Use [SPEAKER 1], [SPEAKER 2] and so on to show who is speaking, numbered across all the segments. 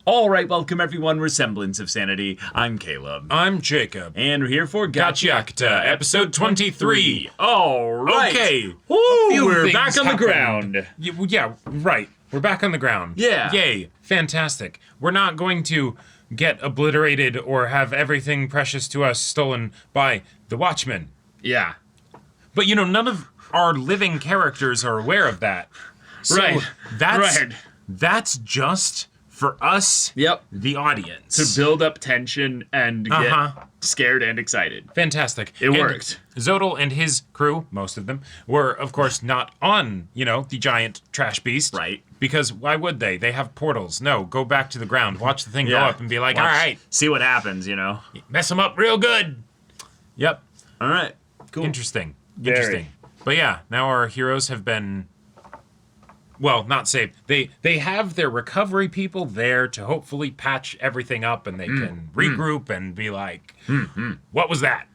[SPEAKER 1] Alright, welcome everyone, we're Semblance of Sanity. I'm Caleb.
[SPEAKER 2] I'm Jacob.
[SPEAKER 1] And we're here for
[SPEAKER 2] Gachiakuta, episode 23.
[SPEAKER 1] Alright.
[SPEAKER 2] Okay.
[SPEAKER 1] Woo, we're back on the ground.
[SPEAKER 2] Yeah, right. We're back on the ground.
[SPEAKER 1] Yeah.
[SPEAKER 2] Yay. Fantastic. We're not going to get obliterated or have everything precious to us stolen by the Watchman.
[SPEAKER 1] Yeah.
[SPEAKER 2] But you know, none of our living characters are aware of that. So
[SPEAKER 1] Right.
[SPEAKER 2] That's just for us,
[SPEAKER 1] Yep.
[SPEAKER 2] the audience.
[SPEAKER 1] To build up tension and get scared and excited.
[SPEAKER 2] Fantastic.
[SPEAKER 1] It worked.
[SPEAKER 2] Zodal and his crew, most of them, were, of course, not on, the giant trash beast.
[SPEAKER 1] Right.
[SPEAKER 2] Because why would they? They have portals. No, go back to the ground, watch the thing go up, and be like, all right.
[SPEAKER 1] See what happens,
[SPEAKER 2] Mess them up real good. Yep.
[SPEAKER 1] Alright. Cool.
[SPEAKER 2] Interesting.
[SPEAKER 1] Very.
[SPEAKER 2] Interesting. But yeah, now our heroes have been... Well, not saved. They have their recovery people there to hopefully patch everything up, and they can regroup and be like, what was that?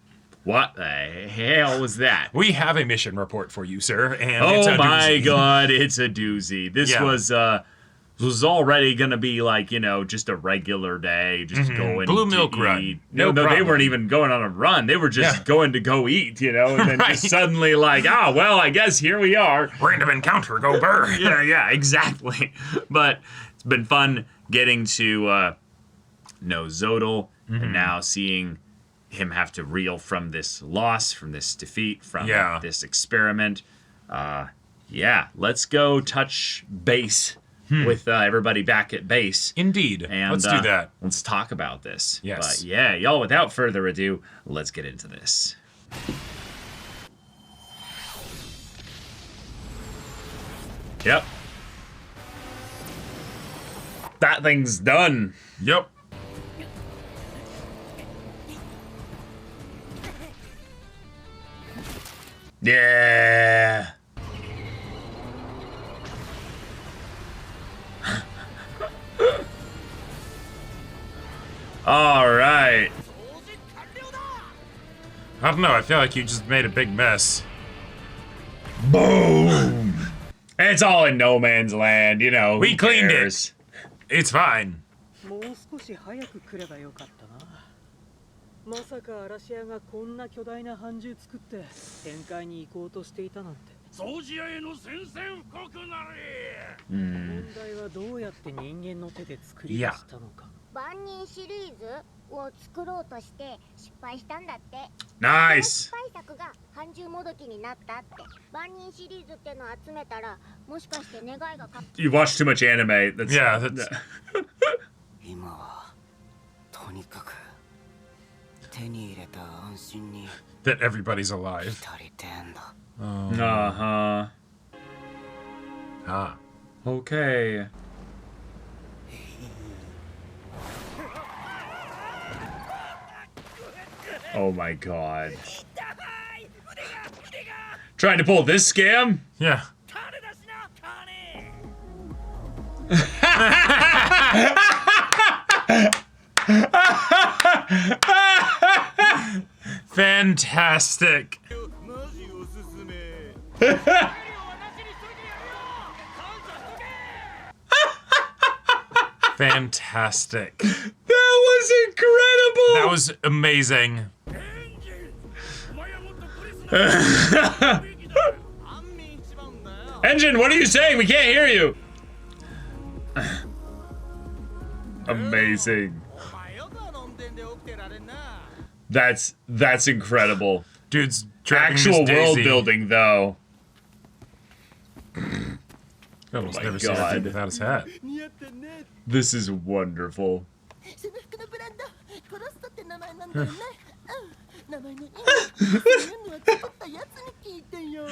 [SPEAKER 1] What the hell was that?
[SPEAKER 2] We have a mission report for you, sir, and it's a
[SPEAKER 1] Oh my
[SPEAKER 2] doozy.
[SPEAKER 1] god, it's a doozy. This was already gonna be like, just a regular day, just going
[SPEAKER 2] Blue
[SPEAKER 1] to
[SPEAKER 2] milk
[SPEAKER 1] eat.
[SPEAKER 2] run.
[SPEAKER 1] No, they
[SPEAKER 2] problem.
[SPEAKER 1] weren't even going on a run. They were just going to go eat, and then
[SPEAKER 2] Right.
[SPEAKER 1] just suddenly like, well, I guess here we are.
[SPEAKER 2] Random encounter, go burr.
[SPEAKER 1] Yeah, exactly. But it's been fun getting to know Zodal, and now seeing him have to reel from this loss, from this defeat, from this experiment. Let's go touch base with everybody back at base.
[SPEAKER 2] Indeed.
[SPEAKER 1] And
[SPEAKER 2] Let's do that.
[SPEAKER 1] Let's talk about this.
[SPEAKER 2] Yes.
[SPEAKER 1] But yeah, y'all, without further ado, let's get into this. Yep. That thing's done.
[SPEAKER 2] Yep.
[SPEAKER 1] Yeah. All right.
[SPEAKER 2] I don't know, I feel like you just made a big mess.
[SPEAKER 1] Boom. It's all in no man's land,
[SPEAKER 2] We
[SPEAKER 1] who
[SPEAKER 2] cleaned
[SPEAKER 1] cares?
[SPEAKER 2] it. It's fine.
[SPEAKER 3] もう少し早く来ればよかったな。まさか嵐屋がこんな巨大な半獣作って展開に行こうとしていたなんて。
[SPEAKER 4] 掃除屋への宣戦布告なれ。
[SPEAKER 3] 問題はどうやって人間の手で作り出したのか。
[SPEAKER 5] 万人シリーズを作ろうとして失敗したんだって。
[SPEAKER 1] Nice.
[SPEAKER 5] 失敗作が半獣もどきになったって。万人シリーズってのを集めたらもしかして願いがか。
[SPEAKER 1] You watch too much anime. That's,
[SPEAKER 2] Yeah, that's...
[SPEAKER 6] 今はとにかく手に入れた安心に
[SPEAKER 2] that everybody's alive.
[SPEAKER 6] 足りてんだ。
[SPEAKER 1] Uh-huh.
[SPEAKER 2] Ah.
[SPEAKER 1] Okay. Oh my god. Trying to pull this scam?
[SPEAKER 2] Yeah.
[SPEAKER 4] 金出しな、金。
[SPEAKER 2] Fantastic.
[SPEAKER 4] マジおすすめ。
[SPEAKER 2] Fantastic.
[SPEAKER 1] That was incredible!
[SPEAKER 2] That was amazing.
[SPEAKER 4] お前はもっとプレスなべきだ。安眠一番だよ。
[SPEAKER 1] Engine, what are you saying? We can't hear you. Amazing.
[SPEAKER 4] お前よく飲んでんで起きてられんな。
[SPEAKER 1] That's incredible.
[SPEAKER 2] Dude's dragging
[SPEAKER 1] Actual
[SPEAKER 2] this
[SPEAKER 1] world
[SPEAKER 2] daisy.
[SPEAKER 1] building, though.
[SPEAKER 2] I've almost
[SPEAKER 1] my
[SPEAKER 2] never seen a
[SPEAKER 1] God.
[SPEAKER 2] thing without his hat.
[SPEAKER 4] 似合ってんね。
[SPEAKER 1] This is wonderful.
[SPEAKER 5] その服のブランドコロストって名前なんだよね。名前の意味そういうのは作ったやつに聞いてよ。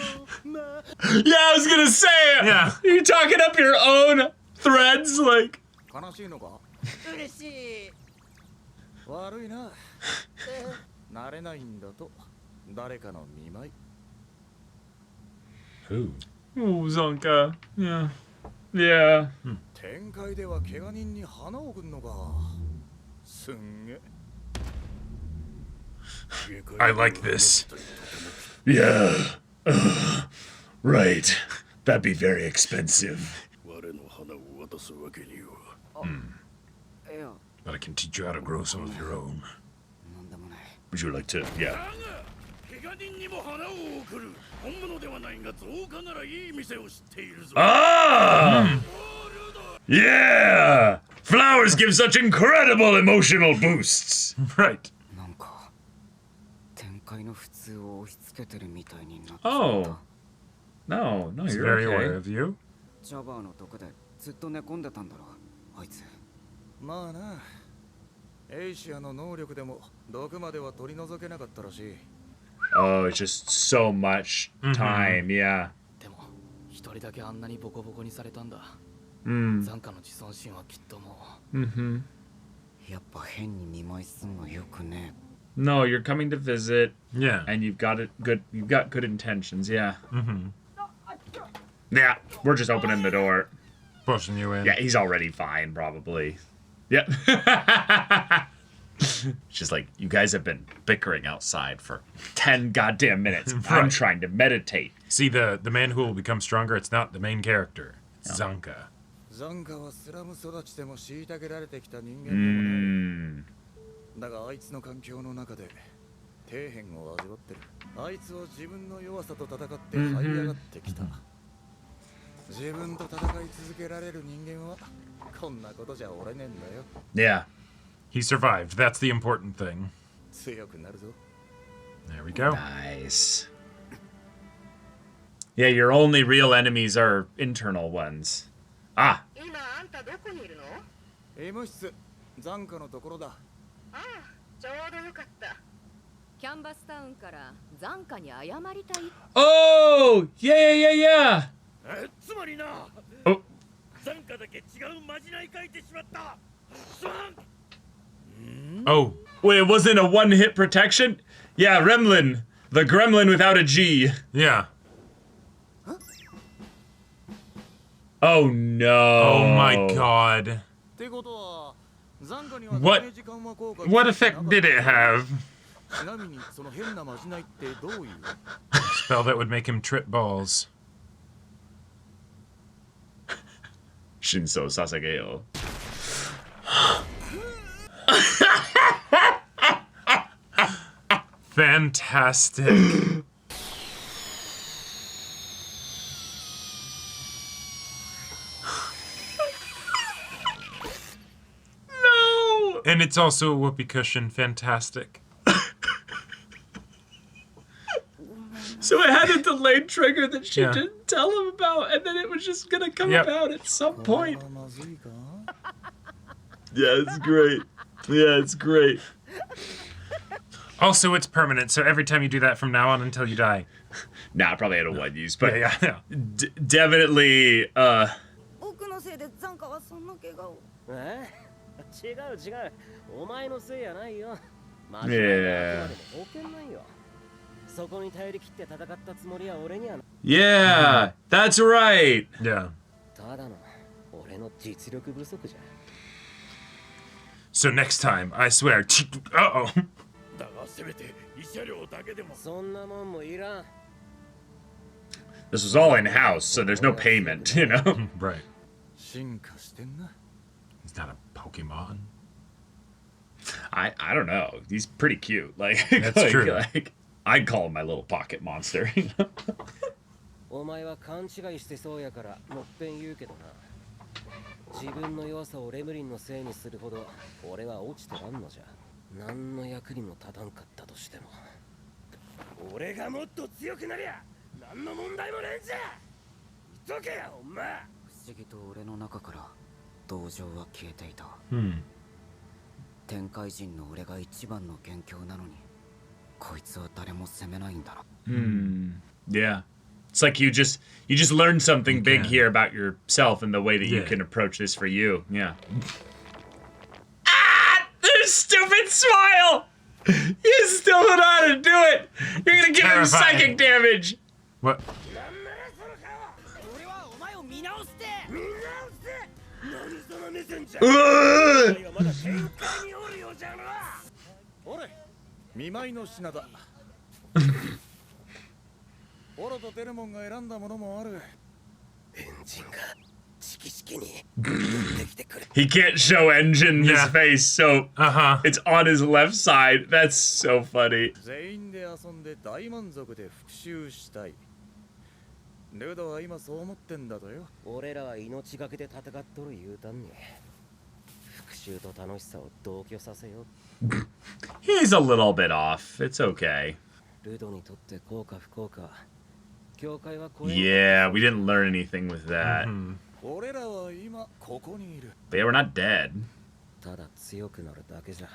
[SPEAKER 5] まあ
[SPEAKER 1] Yeah, I was gonna say it.
[SPEAKER 2] Yeah.
[SPEAKER 1] You're talking up your own threads, like.
[SPEAKER 6] 悲しいのか
[SPEAKER 5] 嬉しい。
[SPEAKER 6] 悪いな。慣れないんだと誰かの見舞い。
[SPEAKER 2] Who?
[SPEAKER 1] Oh, Zanka. Yeah. Yeah.
[SPEAKER 6] 展開では怪我人に花を送るのか。すんげ。
[SPEAKER 2] I like this.
[SPEAKER 1] Yeah. Right. That'd be very expensive.
[SPEAKER 4] 我の花を渡すわけには。
[SPEAKER 2] can teach you how to grow some of your own.
[SPEAKER 6] なんでもない。
[SPEAKER 1] Would you like to? Yeah.
[SPEAKER 4] だが怪我人にも花を贈る本物ではないが造花ならいい店を知っているぞ
[SPEAKER 1] Ah! Yeah! Flowers give such incredible emotional boosts.
[SPEAKER 2] Right.
[SPEAKER 6] なんか展開の普通を押し付けてるみたいになっちゃった。
[SPEAKER 1] Oh. No,
[SPEAKER 2] He's
[SPEAKER 1] you're
[SPEAKER 2] very aware
[SPEAKER 1] okay.
[SPEAKER 2] of you.
[SPEAKER 6] ジャバーのとこでずっと寝込んでたんだろあいつ。
[SPEAKER 7] まあな、エイシアの能力でも毒までは取り除けなかったらしい。
[SPEAKER 1] Oh, it's just so much time, yeah.
[SPEAKER 8] でも一人だけあんなにボコボコにされたんだ。
[SPEAKER 1] Mm.
[SPEAKER 8] 残価の自尊心はきっとも
[SPEAKER 1] Mm-hmm.
[SPEAKER 6] やっぱ変に見舞いすんのよくね。
[SPEAKER 1] No, you're coming to visit,
[SPEAKER 2] Yeah.
[SPEAKER 1] and you've got good intentions, yeah.
[SPEAKER 2] Mm-hmm.
[SPEAKER 1] Yeah, we're just opening the door.
[SPEAKER 2] Pushing you in.
[SPEAKER 1] Yeah, he's already fine, probably. Yep. It's just like, you guys have been bickering outside for 10 goddamn minutes. I'm
[SPEAKER 2] Right.
[SPEAKER 1] trying to meditate.
[SPEAKER 2] See, the man who will become stronger, it's not the main character. It's Zanka.
[SPEAKER 7] ザンカはスラム育ちでも虐げられてきた人間でもない
[SPEAKER 1] Mm.
[SPEAKER 7] だがあいつの環境の中で底辺を味わってる。あいつは自分の弱さと戦って這い上がってきた。自分と戦い続けられる人間はこんなことじゃ折れねえんだよ。
[SPEAKER 1] Yeah.
[SPEAKER 2] He survived. That's the important thing.
[SPEAKER 7] 強くなるぞ。
[SPEAKER 2] There we go.
[SPEAKER 1] Nice. Yeah, your only real enemies are internal ones. Ah,
[SPEAKER 5] 今あんたどこにいるの？
[SPEAKER 7] M 室、ザンカのところだ。
[SPEAKER 5] ああ、ちょうどよかった。キャンバスタウンから残価に謝りたい。
[SPEAKER 1] oh, yeah.
[SPEAKER 4] つまりな
[SPEAKER 1] Oh,
[SPEAKER 4] 残価だけ違うまじない書いてしまったすまん
[SPEAKER 2] Oh,
[SPEAKER 1] wait, it wasn't a one-hit protection? Yeah, Remlin. The gremlin without a G.
[SPEAKER 2] yeah.
[SPEAKER 1] Oh, no.
[SPEAKER 2] Oh my god.
[SPEAKER 7] ってことは、ザンカには
[SPEAKER 2] What-
[SPEAKER 7] ダメージ緩和効果
[SPEAKER 2] What effect did it have?
[SPEAKER 7] ちなみにその変なまじないってどういう
[SPEAKER 2] Spell that would make him trip balls.
[SPEAKER 1] Shinso Sasageo.
[SPEAKER 2] Fantastic.
[SPEAKER 1] No!
[SPEAKER 2] And it's also a whoopee cushion. Fantastic.
[SPEAKER 1] So it had a delayed trigger that she
[SPEAKER 2] Yeah.
[SPEAKER 1] didn't tell him about, and then it was just gonna come
[SPEAKER 2] Yep.
[SPEAKER 1] about at some point.
[SPEAKER 7] まずいか
[SPEAKER 1] Yeah, it's great. Yeah, it's great.
[SPEAKER 2] Also, it's permanent, so every time you do that from now on until you die.
[SPEAKER 1] Nah, I probably had a one use, but
[SPEAKER 2] Yeah.
[SPEAKER 1] definitely,
[SPEAKER 5] 僕のせいで残価はそんな怪我を。
[SPEAKER 3] え違う違う。お前のせいやないよ。まあ、
[SPEAKER 1] Yeah.
[SPEAKER 3] あくまでも保険ないよ。そこに頼り切って戦ったつもりは俺にはな。
[SPEAKER 1] yeah, that's right.
[SPEAKER 2] Yeah.
[SPEAKER 3] ただの俺の実力不足じゃ。
[SPEAKER 2] So next time, I swear. Uh-oh.
[SPEAKER 4] だがせめて慰謝料だけでも
[SPEAKER 3] そんなもんもいらん。
[SPEAKER 1] This was all in house, so there's no payment, you know?
[SPEAKER 2] Right.
[SPEAKER 7] 進化してんな。
[SPEAKER 2] He's not a Pokemon.
[SPEAKER 1] I don't know. He's pretty cute. Like,
[SPEAKER 2] That's
[SPEAKER 1] like,
[SPEAKER 2] true.
[SPEAKER 1] like, I'd call him my little pocket monster. You know?
[SPEAKER 3] お前は勘違いしてそうやからもっぺん言うけどな。自分の弱さをレムリンのせいにするほど俺は落ちてらんのじゃ。何の役にも立たんかったとしても。俺がもっと強くなりゃ何の問題もねえんじゃ。言っとけやお前。
[SPEAKER 6] 不思議と俺の中から同情は消えていた。
[SPEAKER 2] Hmm.
[SPEAKER 6] 天界人の俺が一番の元凶なのに、こいつは誰も責めないんだな。
[SPEAKER 1] Yeah. It's like you just learned something big
[SPEAKER 2] can.
[SPEAKER 1] here about yourself and the way that you
[SPEAKER 2] Yeah.
[SPEAKER 1] can approach this for you. Yeah. Ah! Their stupid smile! You still don't know how to do it! You're gonna give him
[SPEAKER 2] Terrifying.
[SPEAKER 1] psychic damage!
[SPEAKER 2] What?
[SPEAKER 4] 俺はお前を見直して見直して何その目線じゃ
[SPEAKER 1] Ugh!
[SPEAKER 4] いやまだ展開におるようじゃな
[SPEAKER 7] 俺、見舞いの品だ。オロとテルモンが選んだものもある。
[SPEAKER 3] エンジンが直々に言ってきてくれ。
[SPEAKER 1] He can't show Engine his
[SPEAKER 2] Yeah.
[SPEAKER 1] face, so it's on his left side. That's so funny.
[SPEAKER 7] 全員で遊んで大満足で復讐したい。ルドは今そう思ってんだとよ。
[SPEAKER 3] 俺らは命がけで戦っとる言うたんに。復讐と楽しさを同居させよう。
[SPEAKER 1] He's a little bit off. It's okay.
[SPEAKER 3] ルドにとって幸か不幸か。教会は
[SPEAKER 1] Yeah, we didn't learn anything with that.
[SPEAKER 7] 俺らは今ここにいる。
[SPEAKER 1] They were not dead.
[SPEAKER 3] ただ強くなるだけじゃ。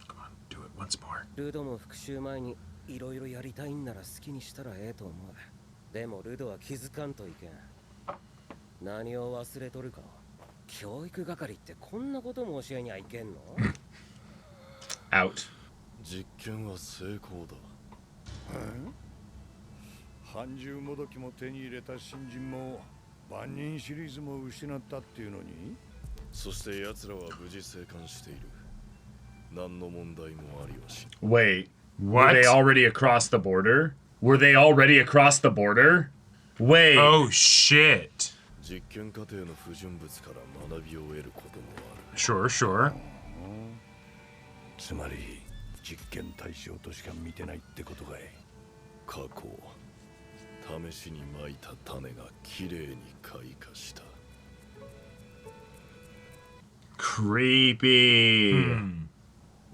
[SPEAKER 2] Come on, do it once more.
[SPEAKER 3] ルドも復讐前にいろいろやりたいんなら好きにしたらええと思う。でもルドは気づかんといけん。何を忘れとるか。教育係ってこんなことも教えにはいけんの？
[SPEAKER 1] Out.
[SPEAKER 7] 実験は成功だ。
[SPEAKER 4] 半獣もどきも手に入れた新人も万人シリーズも失ったっていうのに。
[SPEAKER 7] そして奴らは無事生還している。何の問題もありはし。
[SPEAKER 1] Wait.
[SPEAKER 2] What?
[SPEAKER 1] Were they already across the border? Were they already across the border? Wait.
[SPEAKER 2] Oh shit.
[SPEAKER 7] 実験過程の不純物から学びを得ることもある。
[SPEAKER 2] Sure, sure.
[SPEAKER 4] つまり実験対象としか見てないってことかい。
[SPEAKER 7] 過去試しにまいた種がきれいに開花した。
[SPEAKER 1] Creepy.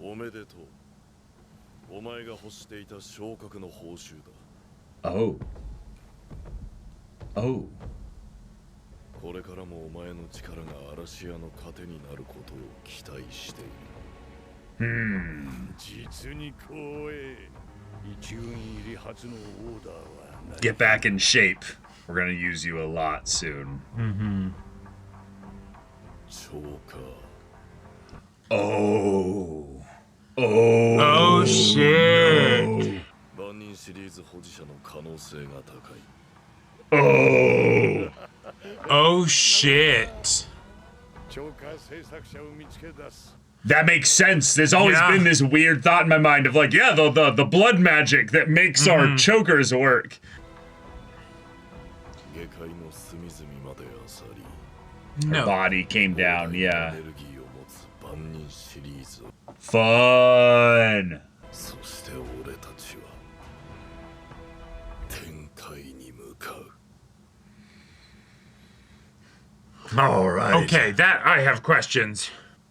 [SPEAKER 7] おめでとう。お前が欲していた昇格の報酬だ。
[SPEAKER 1] Oh. Oh.
[SPEAKER 7] これからもお前の力が嵐屋の糧になることを期待している。
[SPEAKER 4] 実に光栄。一軍入り初のオーダーは
[SPEAKER 1] Get back in shape. We're gonna use you a lot soon.
[SPEAKER 7] 超か。
[SPEAKER 1] Oh. Oh.
[SPEAKER 2] Oh shit.
[SPEAKER 7] 万人シリーズ保持者の可能性が高い。
[SPEAKER 1] Oh.
[SPEAKER 2] Oh shit.
[SPEAKER 4] 超過制作者を見つけ出す。
[SPEAKER 1] That makes sense. There's always
[SPEAKER 2] Yeah.
[SPEAKER 1] been this weird thought in my mind of like, yeah, the blood magic that makes our chokers work.
[SPEAKER 7] 下界の隅々まで漁り。
[SPEAKER 1] Her
[SPEAKER 2] No.
[SPEAKER 1] body came down,
[SPEAKER 7] エ
[SPEAKER 1] yeah.
[SPEAKER 7] ネルギーを持つ万人シリーズ。
[SPEAKER 1] Fun.
[SPEAKER 7] そして俺たちは天界に向かう。
[SPEAKER 1] All right.
[SPEAKER 2] Okay, that I have questions.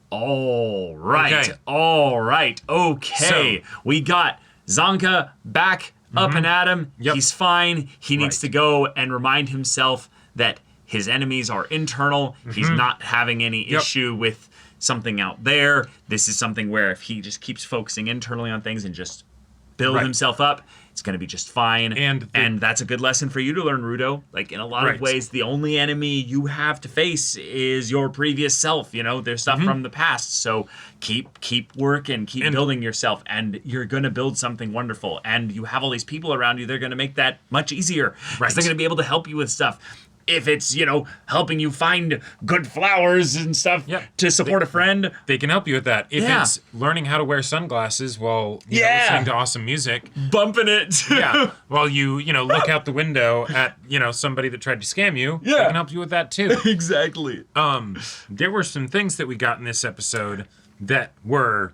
[SPEAKER 1] All right.
[SPEAKER 2] Okay.
[SPEAKER 1] All right. Okay. We got Zanka back up and at him.
[SPEAKER 2] Yep.
[SPEAKER 1] He's fine. He needs to go and remind himself that his enemies are internal. He's not having any issue with something out there. This is something where if he just keeps focusing internally on things and just build
[SPEAKER 2] Right.
[SPEAKER 1] himself up, it's going to be just fine.
[SPEAKER 2] And
[SPEAKER 1] that's a good lesson for you to learn, Rudo. Like, in a lot
[SPEAKER 2] Right.
[SPEAKER 1] of ways, the only enemy you have to face is your previous self. You know, there's stuff from the past. So keep working, keep building yourself, and you're going to build something wonderful. And you have all these people around you. They're going to make that much easier.
[SPEAKER 2] Right.
[SPEAKER 1] They're going to be able to help you with stuff. If it's, you know, helping you find good flowers and stuff
[SPEAKER 2] Yeah.
[SPEAKER 1] to support a friend.
[SPEAKER 2] They can help you with that. If
[SPEAKER 1] Yeah.
[SPEAKER 2] it's learning how to wear sunglasses while you know,
[SPEAKER 1] Yeah.
[SPEAKER 2] listening to awesome music,
[SPEAKER 1] Bumping it.
[SPEAKER 2] yeah, while you look out the window at somebody that tried to scam you, they
[SPEAKER 1] Yeah.
[SPEAKER 2] can help you with that too.
[SPEAKER 1] Exactly.
[SPEAKER 2] There were some things that we got in this episode that were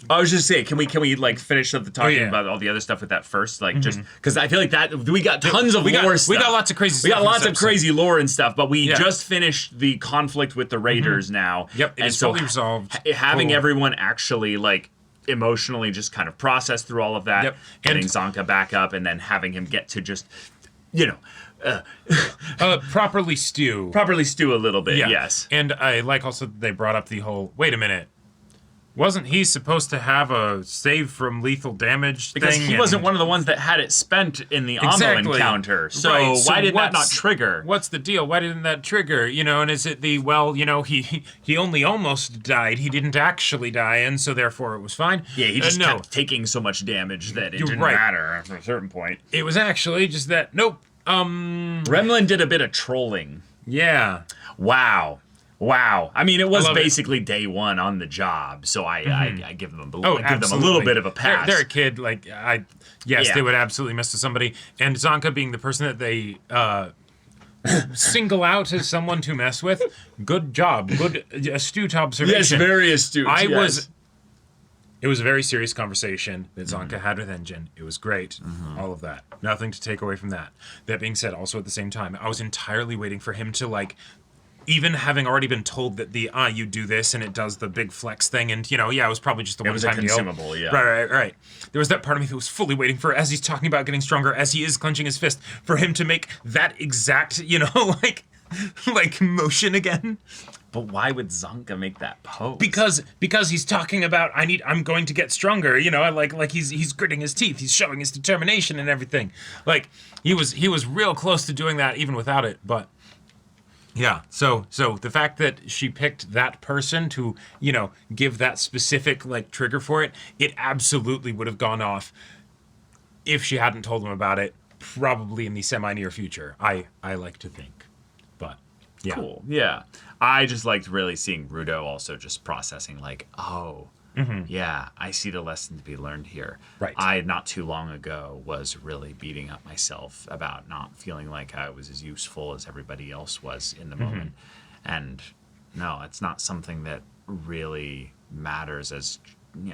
[SPEAKER 1] I was just saying, can we like finish up the talking
[SPEAKER 2] yeah.
[SPEAKER 1] about all the other stuff with that first? Like just because I feel like that we got tons of lore stuff.
[SPEAKER 2] we got lots of crazy
[SPEAKER 1] We
[SPEAKER 2] stuff
[SPEAKER 1] got
[SPEAKER 2] in
[SPEAKER 1] lots
[SPEAKER 2] this
[SPEAKER 1] of
[SPEAKER 2] episode.
[SPEAKER 1] crazy lore and stuff, but we
[SPEAKER 2] Yeah.
[SPEAKER 1] just finished the conflict with the Raiders now.
[SPEAKER 2] Yep, it
[SPEAKER 1] and
[SPEAKER 2] is
[SPEAKER 1] so
[SPEAKER 2] fully resolved.
[SPEAKER 1] Having
[SPEAKER 2] Cool.
[SPEAKER 1] everyone actually like emotionally just kind of process through all of that,
[SPEAKER 2] Yep.
[SPEAKER 1] getting
[SPEAKER 2] And-
[SPEAKER 1] Zanka back up, and then having him get to just
[SPEAKER 2] Properly stew.
[SPEAKER 1] properly stew a little bit. Yes.
[SPEAKER 2] And I like also that they brought up the whole, wait a minute, wasn't he supposed to have a save from lethal damage
[SPEAKER 1] Because
[SPEAKER 2] thing?
[SPEAKER 1] he wasn't one of the ones that had it spent in the Ammo encounter. So
[SPEAKER 2] Right,
[SPEAKER 1] why did that not
[SPEAKER 2] what's-
[SPEAKER 1] trigger?
[SPEAKER 2] What's the deal? Why didn't that trigger? And is it the, he only almost died. He didn't actually die, and so therefore it was fine?
[SPEAKER 1] Yeah, he just
[SPEAKER 2] no.
[SPEAKER 1] kept taking so much damage that it
[SPEAKER 2] You're
[SPEAKER 1] didn't
[SPEAKER 2] right.
[SPEAKER 1] matter after a certain point.
[SPEAKER 2] It was actually just that, nope.
[SPEAKER 1] Gremlin did a bit of trolling.
[SPEAKER 2] Yeah.
[SPEAKER 1] Wow. I mean, it was
[SPEAKER 2] love it.
[SPEAKER 1] basically day one on the job, so I give them
[SPEAKER 2] Oh,
[SPEAKER 1] I give them a
[SPEAKER 2] absolutely.
[SPEAKER 1] little bit of a pass.
[SPEAKER 2] They're a kid. Like, yes,
[SPEAKER 1] Yeah.
[SPEAKER 2] they would absolutely mess with somebody. And Zanka being the person that they single out as someone to mess with. Good job. Good, astute observation.
[SPEAKER 1] Yes, very astute.
[SPEAKER 2] It was a very serious conversation that Zanka had with Enjin. It was great. All of that. Nothing to take away from that. That being said, also at the same time, I was entirely waiting for him to, like, even having already been told that you do this and it does the big flex thing, and, it was probably just a one-time deal.
[SPEAKER 1] It was a consumable, yeah.
[SPEAKER 2] Right. There was that part of me that was fully waiting for, as he's talking about getting stronger, as he is clenching his fist, for him to make that exact, like motion again.
[SPEAKER 1] But why would Zanka make that pose?
[SPEAKER 2] Because he's talking about I'm going to get stronger, like he's gritting his teeth, he's showing his determination and everything. Like he was real close to doing that even without it, but yeah. So the fact that she picked that person to, give that specific like trigger for it, it absolutely would have gone off if she hadn't told him about it, probably in the semi-near future. I like to think. But yeah.
[SPEAKER 1] Cool. Yeah. I just liked really seeing Rudo also just processing like, yeah, I see the lesson to be learned here.
[SPEAKER 2] Right.
[SPEAKER 1] I, not too long ago, was really beating up myself about not feeling like I was as useful as everybody else was in the moment. And no, it's not something that really matters as,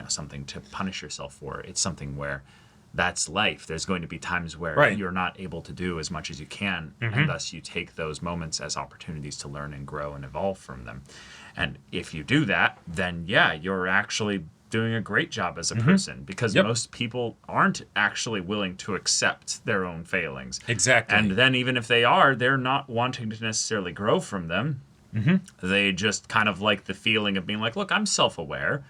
[SPEAKER 1] something to punish yourself for. It's something where that's life. There's going to be times where you're not able to do as much as you can, and thus you take those moments as opportunities to learn and grow and evolve from them. And if you do that, then yeah, you're actually doing a great job as a person, because most people aren't actually willing to accept their own failings.
[SPEAKER 2] Exactly.
[SPEAKER 1] And then even if they are, they're not wanting to necessarily grow from them. They just kind of like the feeling of being like, look, I'm self-aware.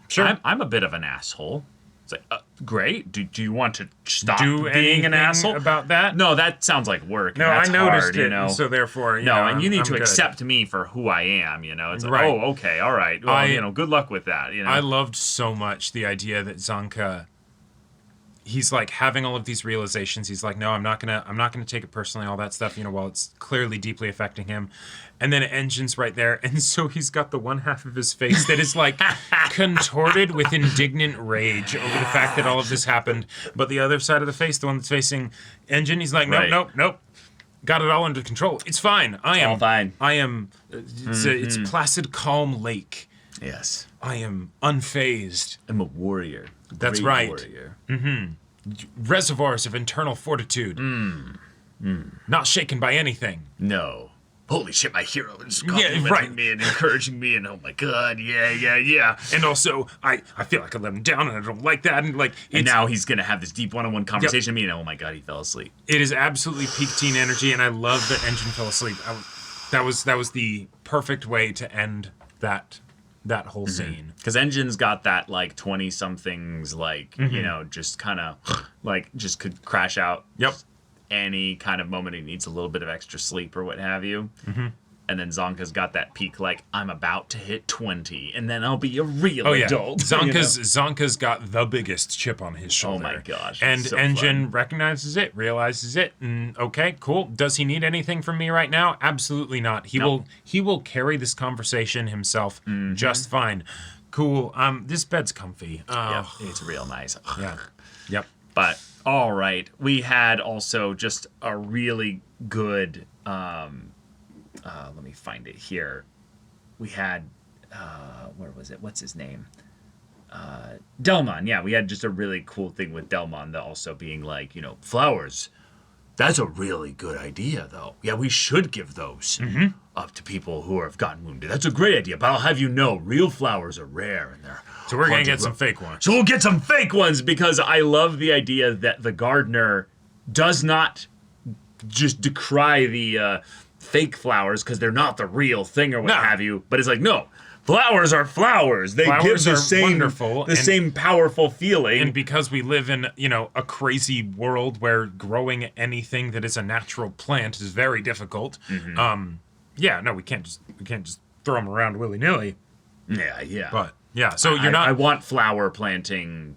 [SPEAKER 2] Sure.
[SPEAKER 1] I'm a bit of an asshole. It's like, great. Do you want to stop
[SPEAKER 2] Do
[SPEAKER 1] being an
[SPEAKER 2] anything
[SPEAKER 1] asshole
[SPEAKER 2] about that?
[SPEAKER 1] No, that sounds like work.
[SPEAKER 2] No,
[SPEAKER 1] That's
[SPEAKER 2] I noticed
[SPEAKER 1] hard,
[SPEAKER 2] it, so therefore,
[SPEAKER 1] and you need to
[SPEAKER 2] I'm good.
[SPEAKER 1] accept me for who I am. It's like,
[SPEAKER 2] Right.
[SPEAKER 1] oh, okay, all right. Well, good luck with that.
[SPEAKER 2] I loved so much the idea that Zanka, he's like having all of these realizations. He's like, no, I'm not gonna take it personally, all that stuff, while it's clearly deeply affecting him. And then Enjin's right there, and so he's got the one half of his face that is like contorted with indignant rage over the fact that all of this happened, but the other side of the face, the one that's facing Enjin, he's like, nope. Got it all under control. It's fine.
[SPEAKER 1] all fine.
[SPEAKER 2] I am. It's placid, calm lake.
[SPEAKER 1] Yes.
[SPEAKER 2] I am unfazed.
[SPEAKER 1] I'm a warrior.
[SPEAKER 2] That's
[SPEAKER 1] Great
[SPEAKER 2] right.
[SPEAKER 1] Warrior.
[SPEAKER 2] Reservoirs of internal fortitude. Not shaken by anything.
[SPEAKER 1] No. Holy shit, my hero is
[SPEAKER 2] Yeah,
[SPEAKER 1] complimenting
[SPEAKER 2] right.
[SPEAKER 1] me and encouraging me, and oh my god, yeah.
[SPEAKER 2] And also, I feel like I let him down, and I don't like that. And like,
[SPEAKER 1] And now he's gonna have this deep one-on-one conversation with me, and oh my god, he fell asleep.
[SPEAKER 2] it is absolutely peak teen energy, and I love that Enjin fell asleep. That was the perfect way to end that whole scene.
[SPEAKER 1] Because Enjin's got that like 20-somethings, like just kind of like just could crash out.
[SPEAKER 2] Yep.
[SPEAKER 1] Any kind of moment he needs a little bit of extra sleep or what have you. And then Zonka's got that peak, like, I'm about to hit 20, and then I'll be a real adult.
[SPEAKER 2] Zonka's got the biggest chip on his shoulder.
[SPEAKER 1] Oh my gosh,
[SPEAKER 2] And
[SPEAKER 1] so
[SPEAKER 2] Enjin
[SPEAKER 1] fun.
[SPEAKER 2] recognizes it, realizes it, and okay, cool. Does he need anything from me right now? Absolutely not. He will carry this conversation himself just fine. Cool. This bed's comfy.
[SPEAKER 1] Yeah, it's real nice.
[SPEAKER 2] Yeah. Yep.
[SPEAKER 1] But all right, we had also just a really good. Let me find it here. We had where was it? What's his name? Delmon. Yeah, we had just a really cool thing with Delmon, also being like, flowers. That's a really good idea, though. Yeah, we should give those up to people who have gotten wounded. That's a great idea, but I'll have you know, real flowers are rare, and they're
[SPEAKER 2] So we're gonna
[SPEAKER 1] haunted
[SPEAKER 2] get some fake ones.
[SPEAKER 1] So we'll get some fake ones, because I love the idea that the gardener does not just decry the fake flowers because they're not the real thing or what have you, but it's like, no, flowers are flowers. They
[SPEAKER 2] Flowers
[SPEAKER 1] give
[SPEAKER 2] are
[SPEAKER 1] the same
[SPEAKER 2] wonderful,
[SPEAKER 1] the same powerful feeling.
[SPEAKER 2] And because we live in, a crazy world where growing anything that is a natural plant is very difficult, we can't just throw them around willy-nilly.
[SPEAKER 1] Yeah.
[SPEAKER 2] But yeah, so you're not.
[SPEAKER 1] I want flower planting,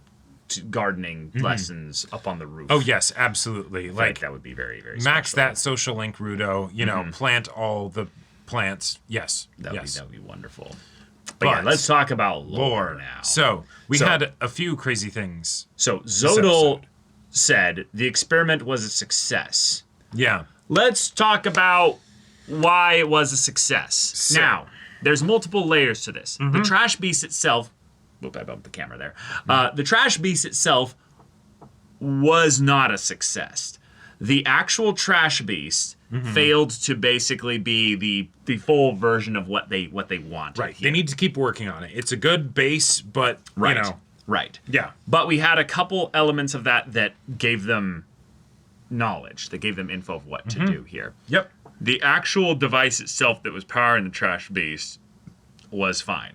[SPEAKER 1] gardening lessons up on the roof.
[SPEAKER 2] Oh yes, absolutely.
[SPEAKER 1] Like that would be very, very
[SPEAKER 2] max
[SPEAKER 1] special.
[SPEAKER 2] that social link, Rudo. Plant all the plants. Yes,
[SPEAKER 1] That
[SPEAKER 2] yes.
[SPEAKER 1] would be wonderful. But yeah, let's talk about lore now.
[SPEAKER 2] So we had a few crazy things.
[SPEAKER 1] So
[SPEAKER 2] this
[SPEAKER 1] Zodal
[SPEAKER 2] episode.
[SPEAKER 1] said the experiment was a success.
[SPEAKER 2] Yeah.
[SPEAKER 1] let's talk about why it was a success. Now, there's multiple layers to this. The trash beast itself, whoop, I bumped the camera there. The trash beast itself was not a success. The actual trash beast failed to basically be the full version of what they wanted.
[SPEAKER 2] Right.
[SPEAKER 1] Here.
[SPEAKER 2] They need to keep working on it. It's a good base, but
[SPEAKER 1] Right.
[SPEAKER 2] you know,
[SPEAKER 1] Right.
[SPEAKER 2] yeah.
[SPEAKER 1] But we had a couple elements of that gave them knowledge, that gave them info of what to do here.
[SPEAKER 2] Yep.
[SPEAKER 1] The actual device itself that was powering the trash beast was fine.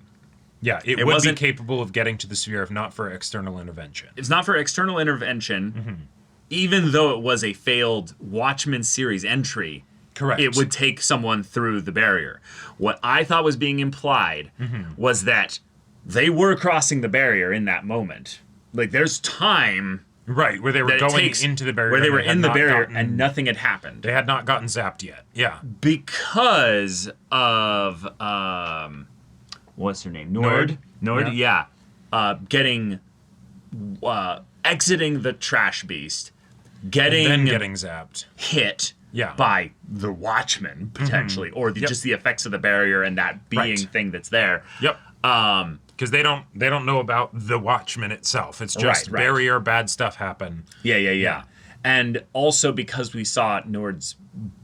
[SPEAKER 2] Yeah, it would be
[SPEAKER 1] wasn't-
[SPEAKER 2] capable of getting to the sphere if not for external intervention.
[SPEAKER 1] It's not for external intervention, even though it was a failed Watchman series entry.
[SPEAKER 2] Correct.
[SPEAKER 1] It would take someone through the barrier. What I thought was being implied was that they were crossing the barrier in that moment. Like, there's time
[SPEAKER 2] Right, where they were
[SPEAKER 1] that it
[SPEAKER 2] going
[SPEAKER 1] takes
[SPEAKER 2] into the barrier.
[SPEAKER 1] where they
[SPEAKER 2] and
[SPEAKER 1] were
[SPEAKER 2] had
[SPEAKER 1] in the
[SPEAKER 2] not
[SPEAKER 1] barrier
[SPEAKER 2] gotten-
[SPEAKER 1] and nothing had happened.
[SPEAKER 2] they had not gotten zapped yet. Yeah.
[SPEAKER 1] Because of what's her name? Nord,
[SPEAKER 2] Yeah.
[SPEAKER 1] getting exiting the trash beast, getting
[SPEAKER 2] Then getting zapped.
[SPEAKER 1] hit
[SPEAKER 2] Yeah.
[SPEAKER 1] by the Watchman potentially, or just the effects of the barrier and that being
[SPEAKER 2] Right.
[SPEAKER 1] thing that's there.
[SPEAKER 2] Yep. Because they don't know about the Watchman itself. It's just
[SPEAKER 1] Right.
[SPEAKER 2] barrier, bad stuff happen.
[SPEAKER 1] Yeah. And also because we saw Nord's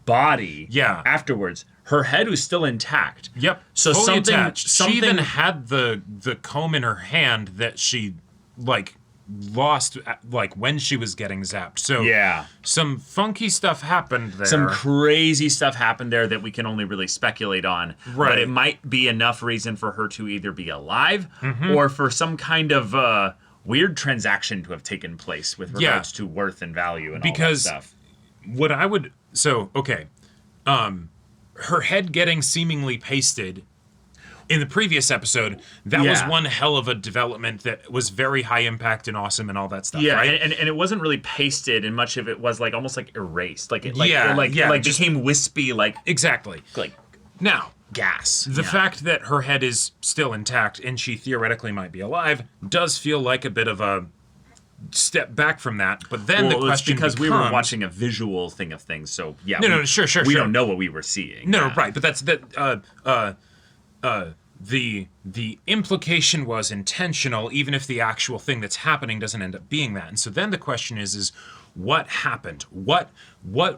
[SPEAKER 1] body afterwards, her head was still intact.
[SPEAKER 2] Yep.
[SPEAKER 1] So
[SPEAKER 2] fully
[SPEAKER 1] something-
[SPEAKER 2] attached. She
[SPEAKER 1] something-
[SPEAKER 2] even had the comb in her hand that she like lost like when she was getting zapped. So
[SPEAKER 1] Yeah.
[SPEAKER 2] some funky stuff happened there.
[SPEAKER 1] Some crazy stuff happened there that we can only really speculate on.
[SPEAKER 2] Right.
[SPEAKER 1] But it might be enough reason for her to either be alive or for some kind of weird transaction to have taken place with regards to worth and value and
[SPEAKER 2] Because
[SPEAKER 1] all that stuff.
[SPEAKER 2] what I would her head getting seemingly pasted in the previous episode, that was
[SPEAKER 1] Yeah.
[SPEAKER 2] one hell of a development that was very high impact and awesome and all that stuff.
[SPEAKER 1] Yeah,
[SPEAKER 2] right?
[SPEAKER 1] and it wasn't really pasted, and much of it was like almost like erased, like it
[SPEAKER 2] just
[SPEAKER 1] became wispy, like
[SPEAKER 2] exactly. Now,
[SPEAKER 1] gas.
[SPEAKER 2] the fact that her head is still intact and she theoretically might be alive does feel like a bit of a step back from that. But then the question
[SPEAKER 1] because we were
[SPEAKER 2] becomes-
[SPEAKER 1] watching a visual thing of things, so yeah.
[SPEAKER 2] No, sure.
[SPEAKER 1] We don't know what we were seeing.
[SPEAKER 2] No,
[SPEAKER 1] yeah.
[SPEAKER 2] right, but that's that. The implication was intentional, even if the actual thing that's happening doesn't end up being that. And so then the question is what happened? What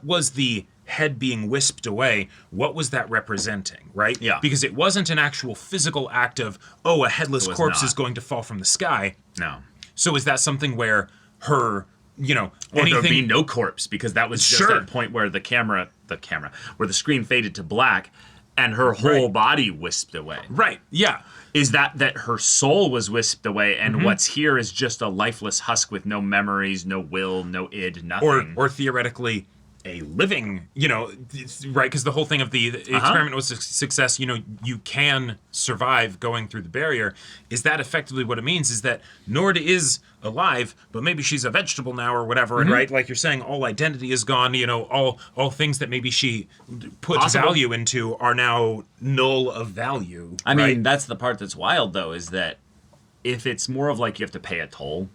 [SPEAKER 2] was the head being wisped away? What was that representing? Right?
[SPEAKER 1] Yeah.
[SPEAKER 2] Because it wasn't an actual physical act of a headless
[SPEAKER 1] It was
[SPEAKER 2] corpse
[SPEAKER 1] not.
[SPEAKER 2] is going to fall from the sky.
[SPEAKER 1] No.
[SPEAKER 2] So is that something where her,
[SPEAKER 1] Or there'd be no corpse because that was just that point where where the screen faded to black and her whole body wisped away.
[SPEAKER 2] Right. Yeah.
[SPEAKER 1] Is that her soul was wisped away and what's here is just a lifeless husk with no memories, no will, no id, nothing.
[SPEAKER 2] Or theoretically a living, right? Because the whole thing of the experiment was a success. You can survive going through the barrier. Is that effectively what it means? Is that Nord is alive, but maybe she's a vegetable now or whatever, and right? Like you're saying, all identity is gone. All things that maybe she put value into are now null of value.
[SPEAKER 1] I mean, that's the part that's wild though, is that if it's more of like you have to pay a toll,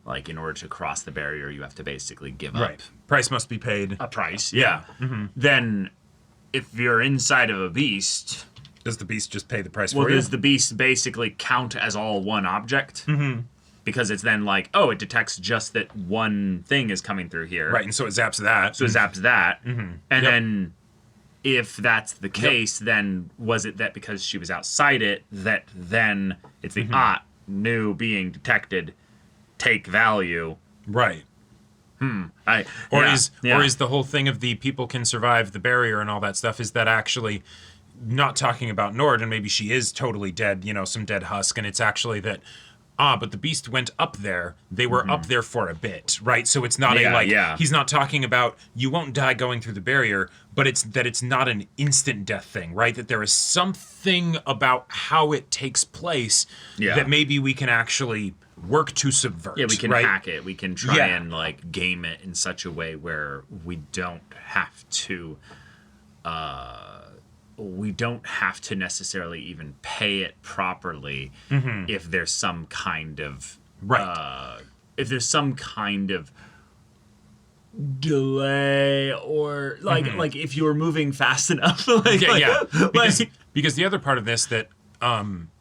[SPEAKER 1] like in order to cross the barrier, you have to basically give up
[SPEAKER 2] Price must be paid.
[SPEAKER 1] a price. Yeah. Then if you're inside of a beast,
[SPEAKER 2] Does the beast just pay the price
[SPEAKER 1] well,
[SPEAKER 2] for you?
[SPEAKER 1] does the beast basically count as all one object? Because it's then like, it detects just that one thing is coming through here.
[SPEAKER 2] Right, and so it zaps that.
[SPEAKER 1] So it zaps that. And then if that's the case, then was it that because she was outside it, that then it's the new being detected, take value.
[SPEAKER 2] Right. Or is the whole thing of the people can survive the barrier and all that stuff, is that actually not talking about Nord and maybe she is totally dead, some dead husk, and it's actually that but the beast went up there. They were up there for a bit, right? So it's not he's not talking about you won't die going through the barrier, but it's not an instant death thing, right? That there is something about how it takes place that maybe we can actually work to subvert.
[SPEAKER 1] Yeah, we can
[SPEAKER 2] right?
[SPEAKER 1] hack it. We can try and like game it in such a way where we don't have to necessarily even pay it properly if there's some kind of delay or like if you were moving fast enough.
[SPEAKER 2] Because the other part of this that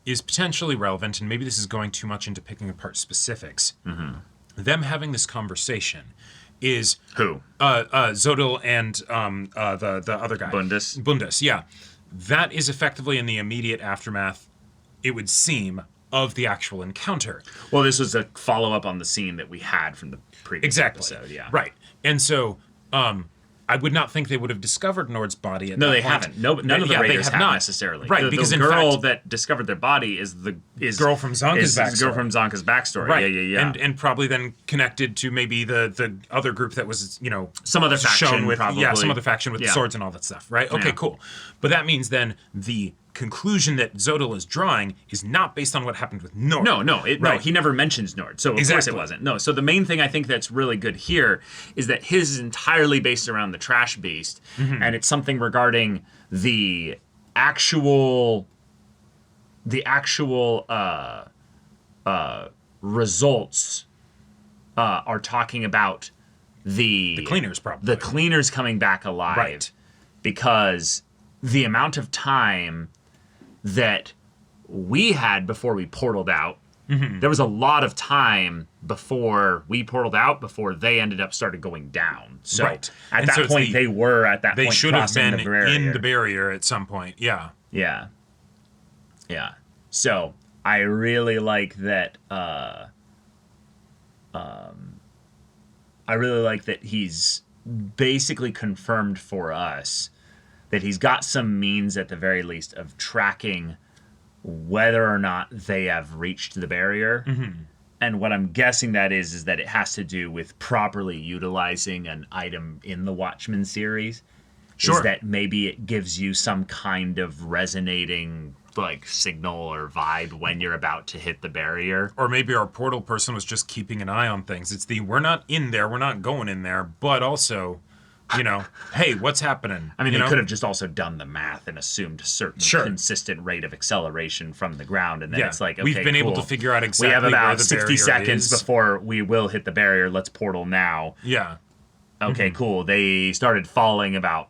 [SPEAKER 2] is potentially relevant, and maybe this is going too much into picking apart specifics, them having this conversation is
[SPEAKER 1] Who?
[SPEAKER 2] Zodil and the other guy.
[SPEAKER 1] Bundus,
[SPEAKER 2] yeah. That is effectively in the immediate aftermath, it would seem, of the actual encounter.
[SPEAKER 1] Well, this was a follow-up on the scene that we had from the previous episode, yeah.
[SPEAKER 2] Right. And so, I would not think they would have discovered Nord's body at that point.
[SPEAKER 1] No, they haven't. None of the raiders have necessarily.
[SPEAKER 2] Right, because
[SPEAKER 1] the
[SPEAKER 2] in
[SPEAKER 1] girl
[SPEAKER 2] fact,
[SPEAKER 1] that discovered their body is
[SPEAKER 2] girl from Zanka's backstory.
[SPEAKER 1] Girl from Zanka's backstory.
[SPEAKER 2] Right.
[SPEAKER 1] Yeah.
[SPEAKER 2] And probably then connected to maybe the other group that was,
[SPEAKER 1] some other faction
[SPEAKER 2] shown with
[SPEAKER 1] probably.
[SPEAKER 2] some other faction with the swords and all that stuff, right? Okay, cool. But that means then the conclusion that Zodil is drawing is not based on what happened with Nord.
[SPEAKER 1] No, he never mentions Nord, so of course it wasn't. No, so the main thing I think that's really good here is that his is entirely based around the trash beast, and it's something regarding the actual results are talking about the
[SPEAKER 2] cleaners, probably.
[SPEAKER 1] The cleaners coming back alive,
[SPEAKER 2] right?
[SPEAKER 1] Because the amount of time that we had before we portaled out, there was a lot of time before we portaled out, before they ended up started going down. So at that point, they were at that point.
[SPEAKER 2] They should have been
[SPEAKER 1] in
[SPEAKER 2] the barrier at some point. Yeah.
[SPEAKER 1] So I really like that. I really like that he's basically confirmed for us that he's got some means at the very least of tracking whether or not they have reached the barrier. And what I'm guessing that is that it has to do with properly utilizing an item in the Watchman series.
[SPEAKER 2] Sure.
[SPEAKER 1] Is that maybe it gives you some kind of resonating signal or vibe when you're about to hit the barrier.
[SPEAKER 2] Or maybe our portal person was just keeping an eye on things. It's we're not in there, we're not going in there, but also, hey, what's happening?
[SPEAKER 1] I mean, they could have just also done the math and assumed a certain consistent rate of acceleration from the ground, and then it's like, okay,
[SPEAKER 2] we've been able to figure out exactly
[SPEAKER 1] we have about
[SPEAKER 2] where the
[SPEAKER 1] 60 seconds
[SPEAKER 2] is.
[SPEAKER 1] before we will hit the barrier. Let's portal now.
[SPEAKER 2] Yeah.
[SPEAKER 1] Okay, cool. They started falling about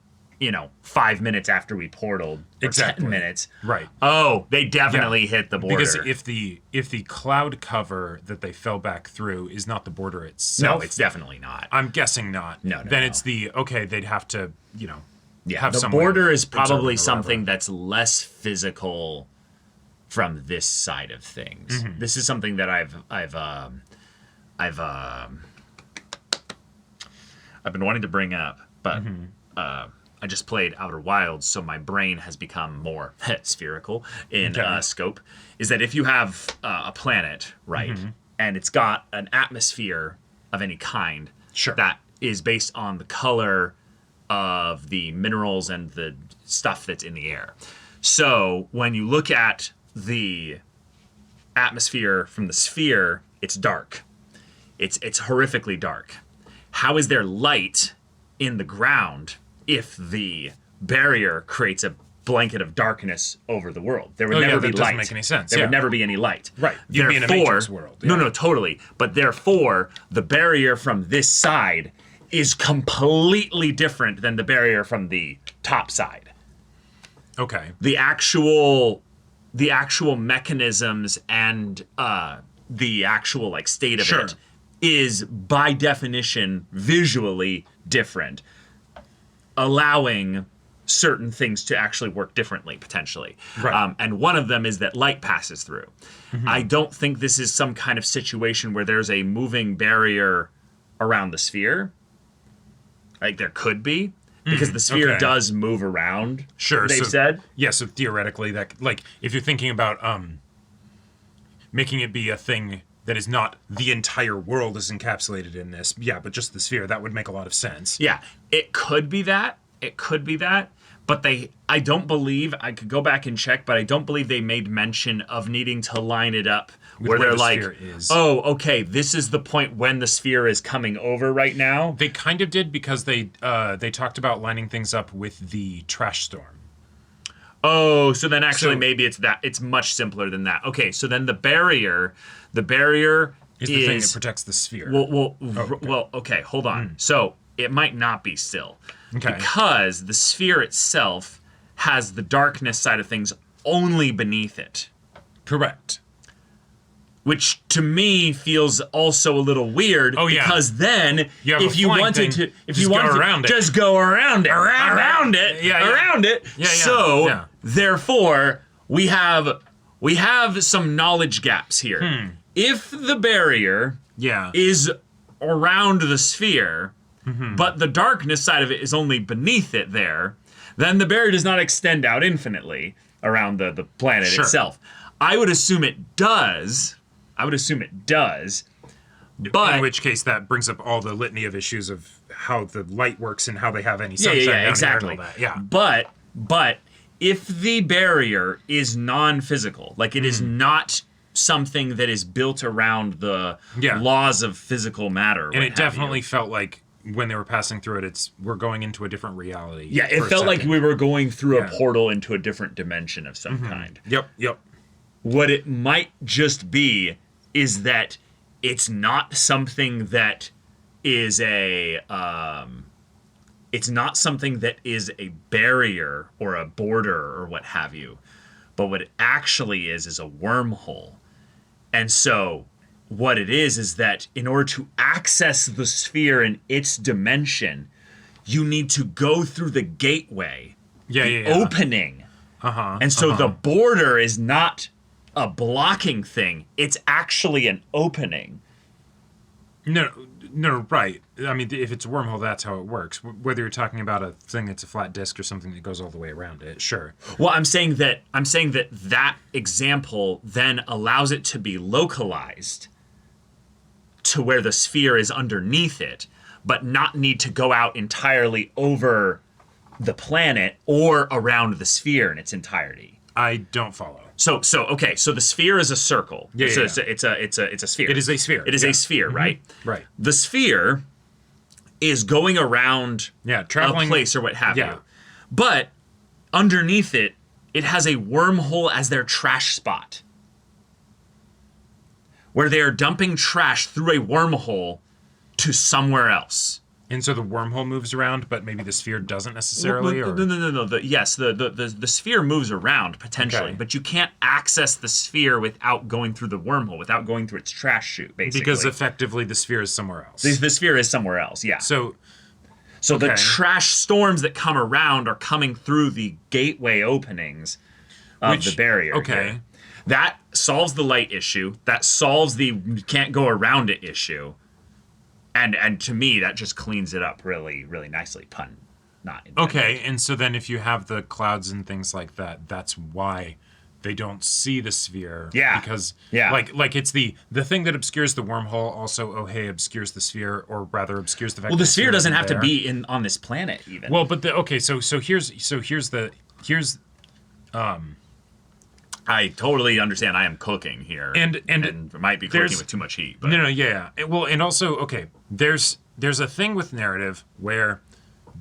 [SPEAKER 1] 5 minutes after we portaled. Or 10 minutes.
[SPEAKER 2] Right.
[SPEAKER 1] Oh, they definitely hit the border.
[SPEAKER 2] Because if the cloud cover that they fell back through is not the border itself.
[SPEAKER 1] No, it's definitely not.
[SPEAKER 2] I'm guessing not.
[SPEAKER 1] No.
[SPEAKER 2] Then it's they'd have to, have
[SPEAKER 1] the border is probably something that's less physical from this side of things. This is something that I've been wanting to bring up, but I just played Outer Wilds, so my brain has become more spherical in scope. Is that if you have a planet, right, and it's got an atmosphere of any kind that is based on the color of the minerals and the stuff that's in the air. So when you look at the atmosphere from the sphere, it's dark. It's horrifically dark. How is there light in the ground if the barrier creates a blanket of darkness over the world? There would never be light.
[SPEAKER 2] That doesn't make any sense.
[SPEAKER 1] There would never be any light.
[SPEAKER 2] Right. You'd be in a Matrix world. Yeah.
[SPEAKER 1] No, totally. But therefore, the barrier from this side is completely different than the barrier from the top side.
[SPEAKER 2] Okay.
[SPEAKER 1] The actual mechanisms and the actual state of it is by definition visually different, allowing certain things to actually work differently, potentially.
[SPEAKER 2] Right.
[SPEAKER 1] And one of them is that light passes through. I don't think this is some kind of situation where there's a moving barrier around the sphere. There could be, because the sphere does move around.
[SPEAKER 2] Sure.
[SPEAKER 1] They've said.
[SPEAKER 2] Yeah, so theoretically, that if you're thinking about making it be a thing that is not the entire world is encapsulated in this, but just the sphere, that would make a lot of sense.
[SPEAKER 1] Yeah, it could be that. But I don't believe, I could go back and check, but I don't believe they made mention of needing to line it up where they're like, oh, okay, this is the point when the sphere is coming over right now.
[SPEAKER 2] They kind of did, because they talked about lining things up with the trash storm.
[SPEAKER 1] Oh, so then actually maybe it's much simpler than that. Okay, so then the barrier
[SPEAKER 2] is the thing that protects the sphere.
[SPEAKER 1] Well, okay, hold on. So it might not be still.
[SPEAKER 2] Okay.
[SPEAKER 1] Because the sphere itself has the darkness side of things only beneath it.
[SPEAKER 2] Correct.
[SPEAKER 1] Which to me feels also a little weird.
[SPEAKER 2] Oh, yeah.
[SPEAKER 1] Because then
[SPEAKER 2] You have
[SPEAKER 1] if
[SPEAKER 2] a
[SPEAKER 1] you
[SPEAKER 2] flank
[SPEAKER 1] wanted
[SPEAKER 2] thing,
[SPEAKER 1] to if
[SPEAKER 2] just
[SPEAKER 1] you
[SPEAKER 2] go
[SPEAKER 1] wanted
[SPEAKER 2] around
[SPEAKER 1] to
[SPEAKER 2] it.
[SPEAKER 1] just go around it.
[SPEAKER 2] Around it.
[SPEAKER 1] it.
[SPEAKER 2] Yeah, yeah.
[SPEAKER 1] Around it.
[SPEAKER 2] Yeah, yeah.
[SPEAKER 1] So
[SPEAKER 2] Yeah.
[SPEAKER 1] therefore we have some knowledge gaps here. If the barrier
[SPEAKER 2] Yeah.
[SPEAKER 1] is around the sphere, but the darkness side of it is only beneath it there, then the barrier does not extend out infinitely around the planet
[SPEAKER 2] Sure.
[SPEAKER 1] itself. I would assume it does. But
[SPEAKER 2] In which case, that brings up all the litany of issues of how the light works and how they have any
[SPEAKER 1] yeah,
[SPEAKER 2] sunshine down here
[SPEAKER 1] exactly.
[SPEAKER 2] and all that. Yeah.
[SPEAKER 1] But if the barrier is non-physical, like it is not something that is built around the
[SPEAKER 2] Yeah.
[SPEAKER 1] laws of physical matter,
[SPEAKER 2] And it definitely felt like when they were passing through it, we're going into a different reality.
[SPEAKER 1] yeah, it
[SPEAKER 2] for a
[SPEAKER 1] felt like
[SPEAKER 2] second.
[SPEAKER 1] we were going through
[SPEAKER 2] Yeah.
[SPEAKER 1] a portal into a different dimension of some kind.
[SPEAKER 2] Yep.
[SPEAKER 1] What it might just be is that it's not something that is it's not something that is a barrier or a border or what have you, but what it actually is a wormhole. And so what it is that in order to access the sphere in its dimension, you need to go through the gateway,
[SPEAKER 2] Yeah.
[SPEAKER 1] opening. And so the border is not a blocking thing. It's actually an opening.
[SPEAKER 2] No, right. I mean, if it's a wormhole, that's how it works. Whether you're talking about a thing that's a flat disk or something that goes all the way around it, sure.
[SPEAKER 1] Well, I'm saying that that example then allows it to be localized to where the sphere is underneath it, but not need to go out entirely over the planet or around the sphere in its entirety.
[SPEAKER 2] I don't follow.
[SPEAKER 1] So okay, so the sphere is a circle.
[SPEAKER 2] Yeah,
[SPEAKER 1] so
[SPEAKER 2] yeah.
[SPEAKER 1] it's a sphere.
[SPEAKER 2] It is a sphere.
[SPEAKER 1] It is
[SPEAKER 2] Yeah.
[SPEAKER 1] a sphere, right?
[SPEAKER 2] Right.
[SPEAKER 1] The sphere is going around
[SPEAKER 2] traveling
[SPEAKER 1] a place or what have
[SPEAKER 2] Yeah.
[SPEAKER 1] you. But underneath it, it has a wormhole as their trash spot. Where they are dumping trash through a wormhole to somewhere else.
[SPEAKER 2] And so the wormhole moves around, but maybe the sphere doesn't necessarily?
[SPEAKER 1] No. The sphere moves around potentially,
[SPEAKER 2] Okay.
[SPEAKER 1] but you can't access the sphere without going through the wormhole, without going through its trash chute, basically.
[SPEAKER 2] Because effectively the sphere is somewhere else.
[SPEAKER 1] the sphere is somewhere else, yeah.
[SPEAKER 2] So
[SPEAKER 1] the
[SPEAKER 2] okay.
[SPEAKER 1] trash storms that come around are coming through the gateway openings of the barrier.
[SPEAKER 2] Okay.
[SPEAKER 1] here. That solves the light issue. That solves the you can't go around it issue. And to me, that just cleans it up really, really nicely. Pun not intended.
[SPEAKER 2] Okay, and so then if you have the clouds and things like that, that's why they don't see the sphere.
[SPEAKER 1] Yeah.
[SPEAKER 2] Because
[SPEAKER 1] Yeah.
[SPEAKER 2] like it's the thing that obscures the wormhole also obscures the sphere, or rather obscures the fact
[SPEAKER 1] Well, the
[SPEAKER 2] that
[SPEAKER 1] sphere doesn't
[SPEAKER 2] isn't
[SPEAKER 1] have to
[SPEAKER 2] there.
[SPEAKER 1] be on this planet even.
[SPEAKER 2] Well, but so here's
[SPEAKER 1] I totally understand. I am cooking here,
[SPEAKER 2] And
[SPEAKER 1] might be cooking
[SPEAKER 2] there's-
[SPEAKER 1] with too much heat. But
[SPEAKER 2] No, yeah. Well, and also, okay, there's a thing with narrative where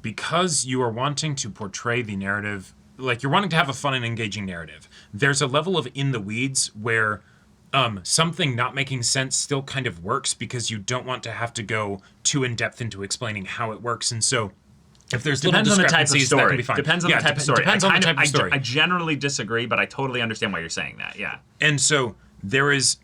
[SPEAKER 2] because you are wanting to portray the narrative, like you're wanting to have a fun and engaging narrative, there's a level of in the weeds where something not making sense still kind of works because you don't want to have to go too in depth into explaining how it works. And so if there's little
[SPEAKER 1] depends on the type of
[SPEAKER 2] discrepancies, that can
[SPEAKER 1] story.
[SPEAKER 2] be fine.
[SPEAKER 1] Depends on
[SPEAKER 2] Yeah,
[SPEAKER 1] the type of story.
[SPEAKER 2] Depends on the type of story.
[SPEAKER 1] I generally disagree, but I totally understand why you're saying that. Yeah.
[SPEAKER 2] And so there is,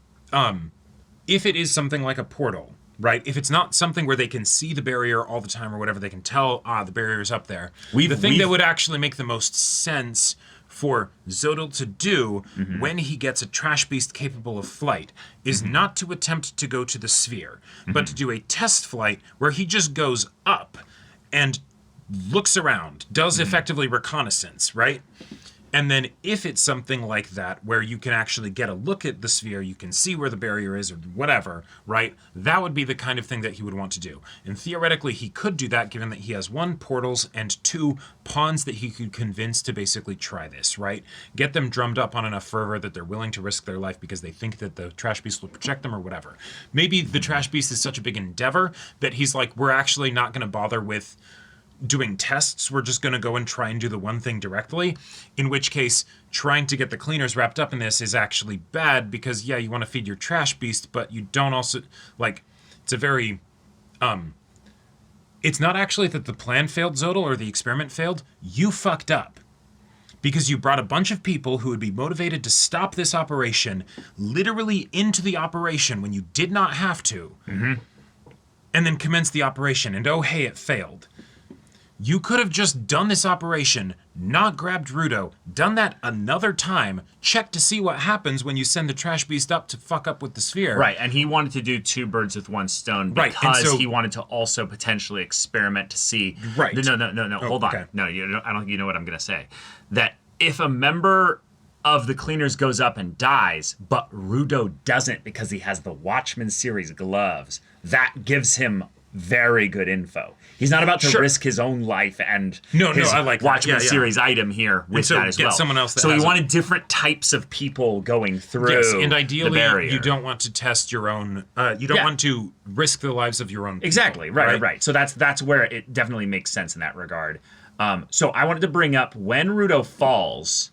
[SPEAKER 2] if it is something like a portal, right? If it's not something where they can see the barrier all the time or whatever, they can tell, the barrier's up there. The thing that would actually make the most sense for Zodal to do when he gets a trash beast capable of flight is not to attempt to go to the sphere, but to do a test flight where he just goes up and looks around, does effectively reconnaissance, right? And then if it's something like that where you can actually get a look at the sphere, you can see where the barrier is or whatever, right? That would be the kind of thing that he would want to do. And theoretically, he could do that given that he has 1, portals, and 2, pawns that he could convince to basically try this, right? Get them drummed up on enough fervor that they're willing to risk their life because they think that the trash beast will protect them or whatever. Maybe the trash beast is such a big endeavor that he's like, we're actually not going to bother with doing tests, we're just going to go and try and do the one thing directly, in which case trying to get the cleaners wrapped up in this is actually bad because you want to feed your trash beast, but you don't also, like, it's a very it's not actually that the plan failed, Zodal, or the experiment failed. You fucked up. Because you brought a bunch of people who would be motivated to stop this operation literally into the operation when you did not have to.
[SPEAKER 1] Mm-hmm.
[SPEAKER 2] And then commence the operation. And oh, hey, it failed. You could have just done this operation, not grabbed Rudo, done that another time, checked to see what happens when you send the trash beast up to fuck up with the sphere.
[SPEAKER 1] Right, and he wanted to do 2 birds with 1 stone
[SPEAKER 2] Right, and
[SPEAKER 1] because
[SPEAKER 2] so-
[SPEAKER 1] he wanted to also potentially experiment to see.
[SPEAKER 2] Right.
[SPEAKER 1] No, hold on.
[SPEAKER 2] okay.
[SPEAKER 1] No, I don't. You know what I'm gonna say? That if a member of the cleaners goes up and dies, but Rudo doesn't because he has the Watchman series gloves, that gives him very good info. He's not about to
[SPEAKER 2] Sure.
[SPEAKER 1] risk his own life and
[SPEAKER 2] No,
[SPEAKER 1] his
[SPEAKER 2] I like that.
[SPEAKER 1] Watchman
[SPEAKER 2] Yeah, yeah.
[SPEAKER 1] series item here with
[SPEAKER 2] so
[SPEAKER 1] that as
[SPEAKER 2] get
[SPEAKER 1] well.
[SPEAKER 2] someone else that
[SPEAKER 1] so he
[SPEAKER 2] has
[SPEAKER 1] wanted different types of people going through.
[SPEAKER 2] Yes, and
[SPEAKER 1] the
[SPEAKER 2] ideally,
[SPEAKER 1] barrier.
[SPEAKER 2] you don't want to test your own. You don't
[SPEAKER 1] Yeah.
[SPEAKER 2] want to risk the lives of your own. People,
[SPEAKER 1] Exactly. Right. So that's where it definitely makes sense in that regard. So I wanted to bring up when Rudo falls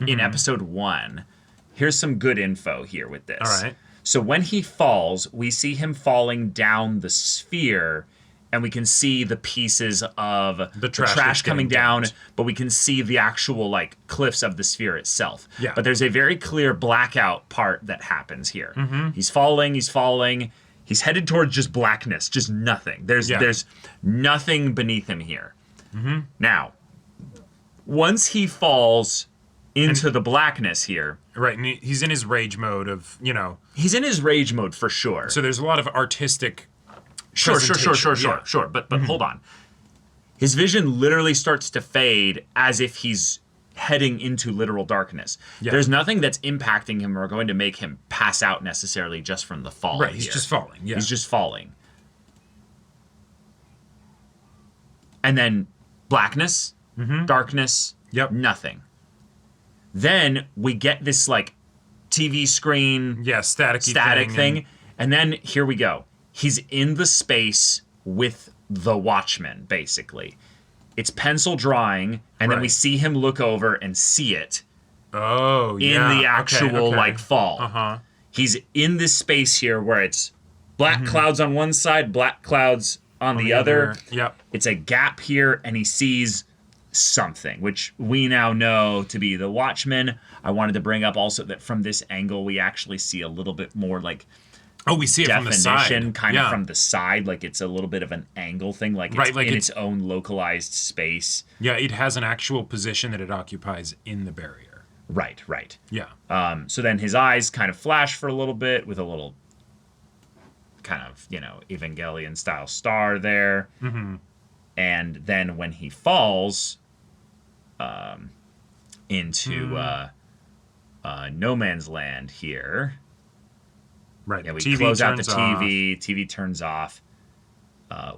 [SPEAKER 1] in episode 1. Here's some good info here with this.
[SPEAKER 2] All right.
[SPEAKER 1] So when he falls, we see him falling down the sphere, and we can see the pieces of the
[SPEAKER 2] trash
[SPEAKER 1] trash
[SPEAKER 2] that's
[SPEAKER 1] coming
[SPEAKER 2] getting
[SPEAKER 1] down,
[SPEAKER 2] dumped.
[SPEAKER 1] but we can see the actual like cliffs of the sphere itself.
[SPEAKER 2] Yeah.
[SPEAKER 1] But there's a very clear blackout part that happens here.
[SPEAKER 2] Mm-hmm.
[SPEAKER 1] He's falling. He's headed towards just blackness, just nothing. There's nothing beneath him here.
[SPEAKER 2] Mm-hmm.
[SPEAKER 1] Now, once he falls into the blackness here,
[SPEAKER 2] Right, and he's in his rage mode of,
[SPEAKER 1] he's in his rage mode for sure.
[SPEAKER 2] So there's a lot of artistic.
[SPEAKER 1] Sure.
[SPEAKER 2] presentation,
[SPEAKER 1] But hold on. His vision literally starts to fade as if he's heading into literal darkness.
[SPEAKER 2] Yeah.
[SPEAKER 1] There's nothing that's impacting him or going to make him pass out necessarily just from the fall.
[SPEAKER 2] Right, he's
[SPEAKER 1] here.
[SPEAKER 2] just falling. Yeah.
[SPEAKER 1] He's just falling. And then blackness, darkness,
[SPEAKER 2] Yep.
[SPEAKER 1] nothing. Then we get this like TV screen
[SPEAKER 2] Yeah, static
[SPEAKER 1] thing. And then here we go. He's in the space with the Watchman, basically. It's pencil drawing, and then we
[SPEAKER 2] Right.
[SPEAKER 1] see him look over and see it
[SPEAKER 2] Oh,
[SPEAKER 1] in
[SPEAKER 2] yeah.
[SPEAKER 1] the actual
[SPEAKER 2] okay.
[SPEAKER 1] like fall.
[SPEAKER 2] Uh-huh.
[SPEAKER 1] He's in this space here where it's black clouds on one side, black clouds on the other.
[SPEAKER 2] Yep.
[SPEAKER 1] It's a gap here, and he sees something, which we now know to be the Watchman. I wanted to bring up also that from this angle, we actually see a little bit more like
[SPEAKER 2] Oh, we see it from the
[SPEAKER 1] definition,
[SPEAKER 2] side.
[SPEAKER 1] kind
[SPEAKER 2] yeah.
[SPEAKER 1] of from the side, like it's a little bit of an angle thing, like it's
[SPEAKER 2] Right, like
[SPEAKER 1] in
[SPEAKER 2] it's-
[SPEAKER 1] its own localized space.
[SPEAKER 2] Yeah, it has an actual position that it occupies in the barrier.
[SPEAKER 1] Right.
[SPEAKER 2] Yeah.
[SPEAKER 1] So then his eyes kind of flash for a little bit with a little kind of, Evangelion style star there. Mm-hmm. And then when he falls into no man's land here,
[SPEAKER 2] Right.
[SPEAKER 1] we
[SPEAKER 2] TV
[SPEAKER 1] close out the
[SPEAKER 2] turns off.
[SPEAKER 1] TV turns off.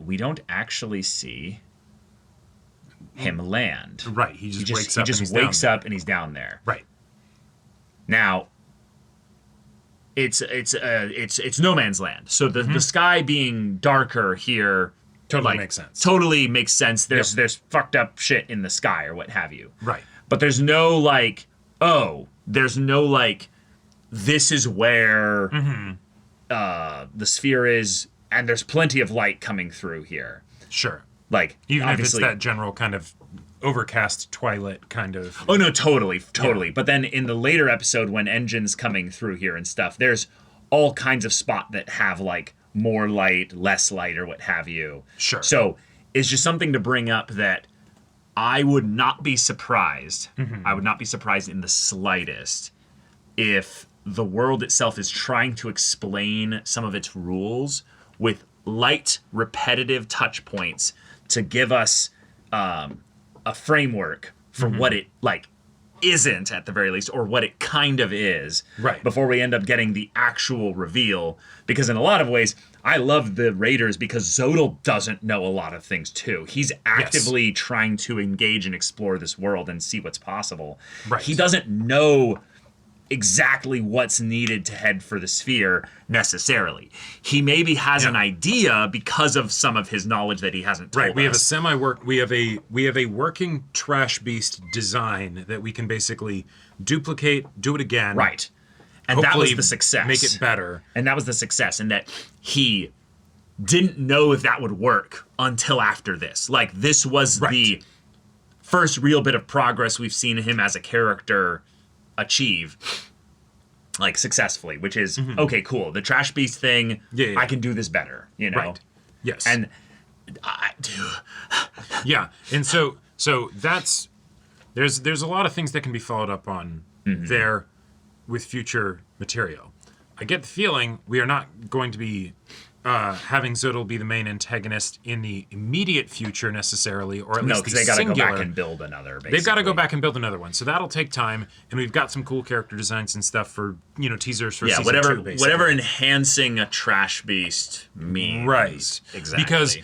[SPEAKER 1] We don't actually see him land.
[SPEAKER 2] Right. He just wakes up.
[SPEAKER 1] He just
[SPEAKER 2] and he's down
[SPEAKER 1] wakes
[SPEAKER 2] there.
[SPEAKER 1] up and he's down there.
[SPEAKER 2] Right.
[SPEAKER 1] Now, it's no man's land. So the sky being darker here
[SPEAKER 2] Totally makes sense.
[SPEAKER 1] Totally makes sense. There's fucked up shit in the sky or what have you.
[SPEAKER 2] Right.
[SPEAKER 1] But there's no this is where the sphere is, and there's plenty of light coming through here.
[SPEAKER 2] Sure.
[SPEAKER 1] Like
[SPEAKER 2] Even if it's
[SPEAKER 1] obviously,
[SPEAKER 2] that general kind of overcast twilight kind of.
[SPEAKER 1] Oh no, totally.
[SPEAKER 2] Yeah.
[SPEAKER 1] But then in the later episode when Enjin's coming through here and stuff, there's all kinds of spot that have like more light, less light, or what have you.
[SPEAKER 2] Sure.
[SPEAKER 1] So it's just something to bring up that I would not be surprised. I would not be surprised in the slightest if the world itself is trying to explain some of its rules with light, repetitive touch points to give us a framework for what it isn't at the very least, or what it kind of is,
[SPEAKER 2] Right.
[SPEAKER 1] before we end up getting the actual reveal. Because in a lot of ways, I love the Raiders because Zodal doesn't know a lot of things too. He's actively trying to engage and explore this world and see what's possible.
[SPEAKER 2] Right.
[SPEAKER 1] He doesn't know exactly what's needed to head for the sphere necessarily. He maybe has an idea because of some of his knowledge that he hasn't told
[SPEAKER 2] Right, we have a
[SPEAKER 1] us.
[SPEAKER 2] we have a working trash beast design that we can basically duplicate, do it again.
[SPEAKER 1] Right. And that was
[SPEAKER 2] hopefully
[SPEAKER 1] the success.
[SPEAKER 2] Make it better.
[SPEAKER 1] And that was the success in that he didn't know if that would work until after this. Like, this was the first real bit of progress we've seen him as a character achieve, like, successfully, which is, okay, cool. The Trash Beast thing, I can do this better, you know?
[SPEAKER 2] Right. Yes.
[SPEAKER 1] And
[SPEAKER 2] yeah. And so that's, there's a lot of things that can be followed up on there with future material. I get the feeling we are not going to be having Zodal be the main antagonist in the immediate future necessarily, or at least
[SPEAKER 1] because
[SPEAKER 2] the
[SPEAKER 1] they got to go
[SPEAKER 2] singular.
[SPEAKER 1] back and build another, basically.
[SPEAKER 2] They've got to go back and build another one, so that'll take time. And we've got some cool character designs and stuff for teasers for season 2, basically.
[SPEAKER 1] whatever enhancing a Trash Beast means,
[SPEAKER 2] right?
[SPEAKER 1] Exactly.
[SPEAKER 2] Because,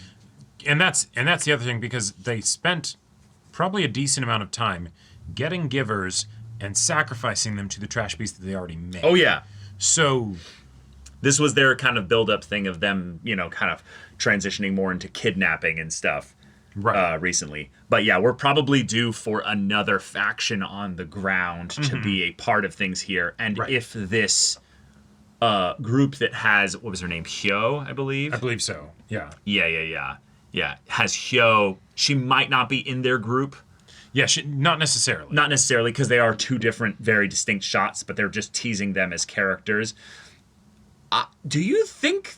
[SPEAKER 2] and that's the other thing, because they spent probably a decent amount of time getting givers and sacrificing them to the Trash Beast that they already made.
[SPEAKER 1] Oh yeah.
[SPEAKER 2] So
[SPEAKER 1] this was their kind of build-up thing of them, kind of transitioning more into kidnapping and stuff recently. But yeah, we're probably due for another faction on the ground to be a part of things here. And if this group that has, what was her name? Hyo, I believe?
[SPEAKER 2] I believe so, yeah.
[SPEAKER 1] Yeah, has Hyo. She might not be in their group.
[SPEAKER 2] Yeah, not necessarily.
[SPEAKER 1] Not necessarily, because they are two different, very distinct shots, but they're just teasing them as characters. Do you think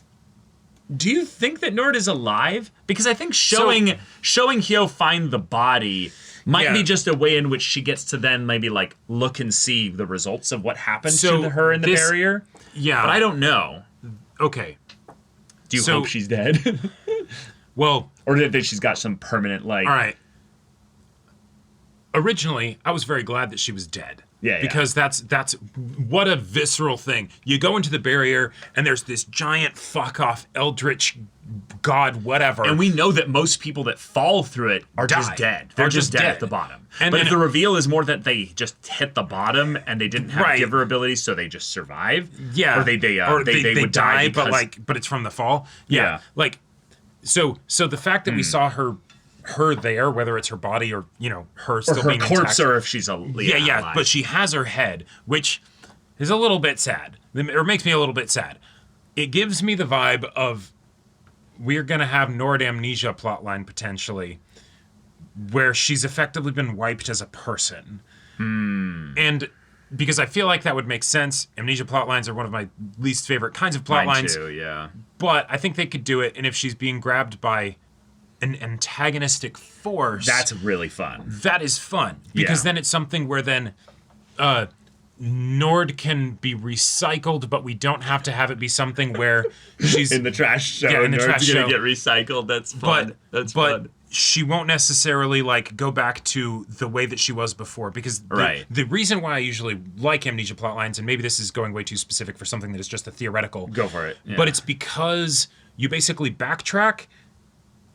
[SPEAKER 1] that Nord is alive? Because I think showing Hyo find the body might be just a way in which she gets to then maybe like look and see the results of what happened to her in the barrier.
[SPEAKER 2] Yeah.
[SPEAKER 1] But I don't know.
[SPEAKER 2] Okay.
[SPEAKER 1] Do you hope she's dead?
[SPEAKER 2] Well,
[SPEAKER 1] or that she's got some permanent like...
[SPEAKER 2] All right. Originally, I was very glad that she was dead.
[SPEAKER 1] Yeah,
[SPEAKER 2] because that's what a visceral thing. You go into the barrier and there's this giant fuck off eldritch god whatever,
[SPEAKER 1] and we know that most people that fall through it are just dead. They're just dead at the bottom. But if the reveal is more that they just hit the bottom and they didn't have giver abilities, so they just survive.
[SPEAKER 2] Yeah,
[SPEAKER 1] or they would die,
[SPEAKER 2] but it's from the fall.
[SPEAKER 1] Yeah.
[SPEAKER 2] Like so the fact that we saw her there, whether it's her body or her still being
[SPEAKER 1] corpse,
[SPEAKER 2] intact,
[SPEAKER 1] or if she's alive.
[SPEAKER 2] But she has her head, which is a little bit sad, or makes me a little bit sad. It gives me the vibe of we're gonna have Nord amnesia plotline potentially, where she's effectively been wiped as a person, and because I feel like that would make sense. Amnesia plotlines are one of my least favorite kinds of plotlines.
[SPEAKER 1] Mine too, yeah.
[SPEAKER 2] But I think they could do it, and if she's being grabbed by an antagonistic force,
[SPEAKER 1] that's really fun.
[SPEAKER 2] That is fun, because then it's something where then Nord can be recycled, but we don't have to have it be something where she's
[SPEAKER 1] in the trash show.
[SPEAKER 2] Yeah, in the trash show,
[SPEAKER 1] get recycled. That's fun. That's fun.
[SPEAKER 2] She won't necessarily like go back to the way that she was before, because the reason why I usually like amnesia plotlines, and maybe this is going way too specific for something that is just a theoretical.
[SPEAKER 1] Go for it. Yeah.
[SPEAKER 2] But it's because you basically backtrack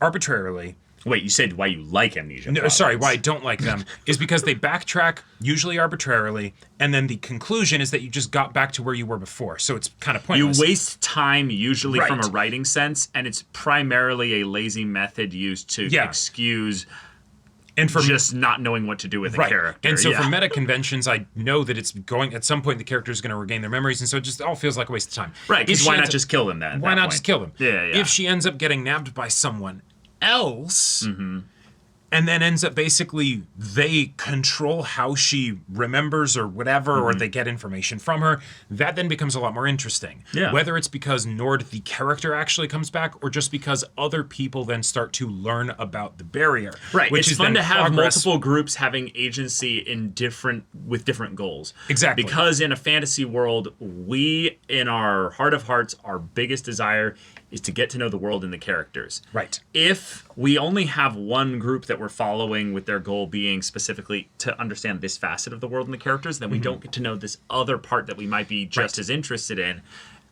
[SPEAKER 2] arbitrarily.
[SPEAKER 1] Wait, you said why you like amnesia?
[SPEAKER 2] No, sorry, why I don't like them is because they backtrack usually arbitrarily, and then the conclusion is that you just got back to where you were before, so it's kind of pointless.
[SPEAKER 1] You waste time usually from a writing sense, and it's primarily a lazy method used to excuse
[SPEAKER 2] and for
[SPEAKER 1] just not knowing what to do with a character.
[SPEAKER 2] And so for meta conventions, I know that it's going at some point the character is going to regain their memories, and so it just all feels like a waste of time.
[SPEAKER 1] Right, because why not just kill them then?
[SPEAKER 2] Why not just kill them?
[SPEAKER 1] Yeah.
[SPEAKER 2] If she ends up getting nabbed by someone else, and then ends up basically they control how she remembers or whatever, or they get information from her, that then becomes a lot more interesting.
[SPEAKER 1] Yeah.
[SPEAKER 2] Whether it's because Nord, the character, actually comes back, or just because other people then start to learn about the barrier.
[SPEAKER 1] Right.
[SPEAKER 2] Which
[SPEAKER 1] it's
[SPEAKER 2] is
[SPEAKER 1] fun
[SPEAKER 2] then
[SPEAKER 1] to have multiple groups having agency with different goals.
[SPEAKER 2] Exactly.
[SPEAKER 1] Because in a fantasy world, we, in our heart of hearts, our biggest desire is to get to know the world and the characters.
[SPEAKER 2] Right.
[SPEAKER 1] If we only have one group that we're following with their goal being specifically to understand this facet of the world and the characters, then we don't get to know this other part that we might be just as interested in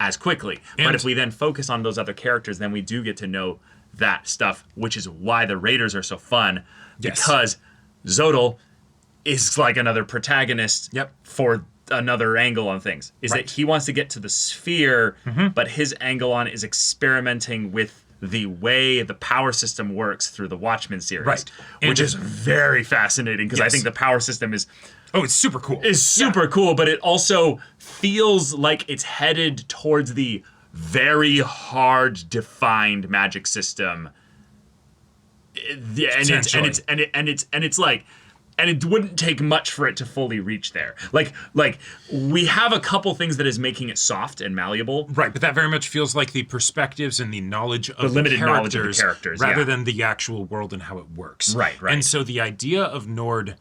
[SPEAKER 1] as quickly. But if we then focus on those other characters, then we do get to know that stuff, which is why the Raiders are so fun.
[SPEAKER 2] Yes.
[SPEAKER 1] Because Zodal is like another protagonist for another angle on things. Is that he wants to get to the sphere, but his angle on is experimenting with the way the power system works through the Watchman series, which is very fascinating, because I think the power system is
[SPEAKER 2] it's super cool.
[SPEAKER 1] Is super cool, but it also feels like it's headed towards the very hard defined magic system. And it wouldn't take much for it to fully reach there. Like we have a couple things that is making it soft and malleable.
[SPEAKER 2] Right, but that very much feels like the perspectives and the knowledge of
[SPEAKER 1] limited knowledge of the characters,
[SPEAKER 2] rather
[SPEAKER 1] yeah.
[SPEAKER 2] than the actual world and how it works.
[SPEAKER 1] Right.
[SPEAKER 2] And so the idea of Nord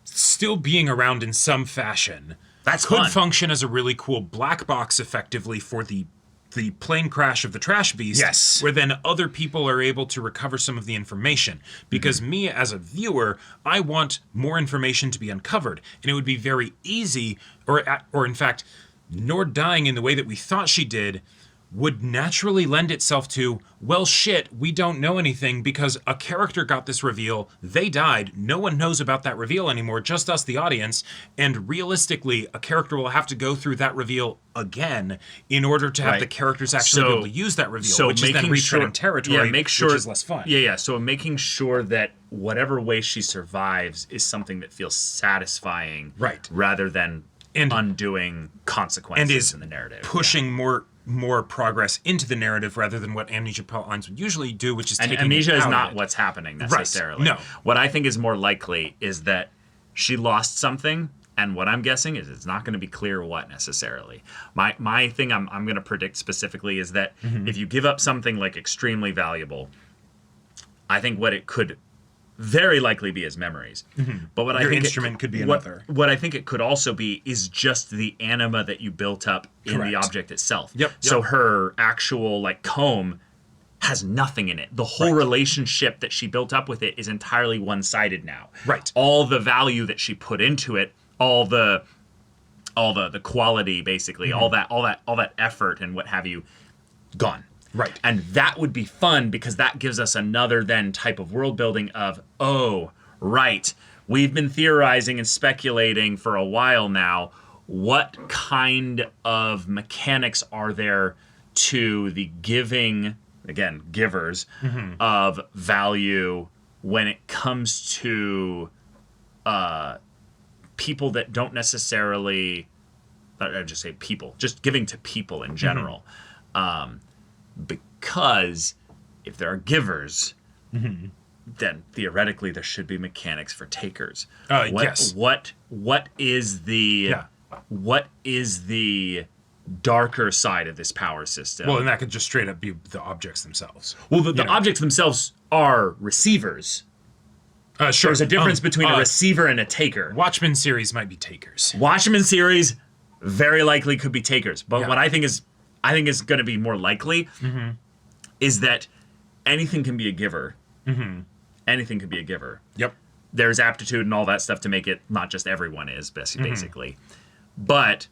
[SPEAKER 2] still being around in some fashion
[SPEAKER 1] That's
[SPEAKER 2] could
[SPEAKER 1] fun.
[SPEAKER 2] function as a really cool black box effectively for the plane crash of the trash beast,
[SPEAKER 1] Yes.
[SPEAKER 2] where then other people are able to recover some of the information. Because me, as a viewer, I want more information to be uncovered. And it would be very easy, or in fact, Nord dying in the way that we thought she did would naturally lend itself to, well, shit, we don't know anything because a character got this reveal, they died, no one knows about that reveal anymore, just us, the audience, and realistically, a character will have to go through that reveal again in order to have the characters actually be able to use that reveal, which is then retreading territory, which is less fun.
[SPEAKER 1] Yeah, so making sure that whatever way she survives is something that feels satisfying,
[SPEAKER 2] Right.
[SPEAKER 1] rather than undoing consequences
[SPEAKER 2] and is
[SPEAKER 1] in the narrative.
[SPEAKER 2] Pushing more progress into the narrative rather than what Amnesia plotlines would usually do, which is taking
[SPEAKER 1] Amnesia
[SPEAKER 2] it
[SPEAKER 1] is
[SPEAKER 2] out
[SPEAKER 1] not
[SPEAKER 2] of it.
[SPEAKER 1] what's happening necessarily.
[SPEAKER 2] Right. No.
[SPEAKER 1] What I think is more likely is that she lost something, and what I'm guessing is it's not going to be clear what necessarily. My thing I'm going to predict specifically is that if you give up something like extremely valuable, I think what it could very likely be is memories. But what
[SPEAKER 2] Your
[SPEAKER 1] I think
[SPEAKER 2] instrument could be another.
[SPEAKER 1] What I think it could also be is just the anima that you built up in the
[SPEAKER 2] Correct.
[SPEAKER 1] object itself.
[SPEAKER 2] Yep.
[SPEAKER 1] So her actual comb has nothing in it. The whole relationship that she built up with it is entirely one-sided now.
[SPEAKER 2] Right.
[SPEAKER 1] All the value that she put into it, all the quality basically, all that effort and what have you, gone.
[SPEAKER 2] Right.
[SPEAKER 1] And that would be fun because that gives us another then type of world building of, oh, right, we've been theorizing and speculating for a while now. What kind of mechanics are there to the giving, again, givers of value when it comes to people that don't necessarily, I just say people, just giving to people in general. Because if there are givers, then theoretically there should be mechanics for takers.
[SPEAKER 2] Yes.
[SPEAKER 1] What is the darker side of this power system?
[SPEAKER 2] Well, and that could just straight up be the objects themselves.
[SPEAKER 1] Well, the objects themselves are receivers.
[SPEAKER 2] Sure.
[SPEAKER 1] There's a difference between a receiver and a taker.
[SPEAKER 2] Watchman series might be takers.
[SPEAKER 1] Watchman series very likely could be takers. But
[SPEAKER 2] Yeah.
[SPEAKER 1] what I think is going to be more likely is that anything can be a giver. Anything can be a giver.
[SPEAKER 2] Yep.
[SPEAKER 1] There's aptitude and all that stuff to make it not just everyone is, basically. But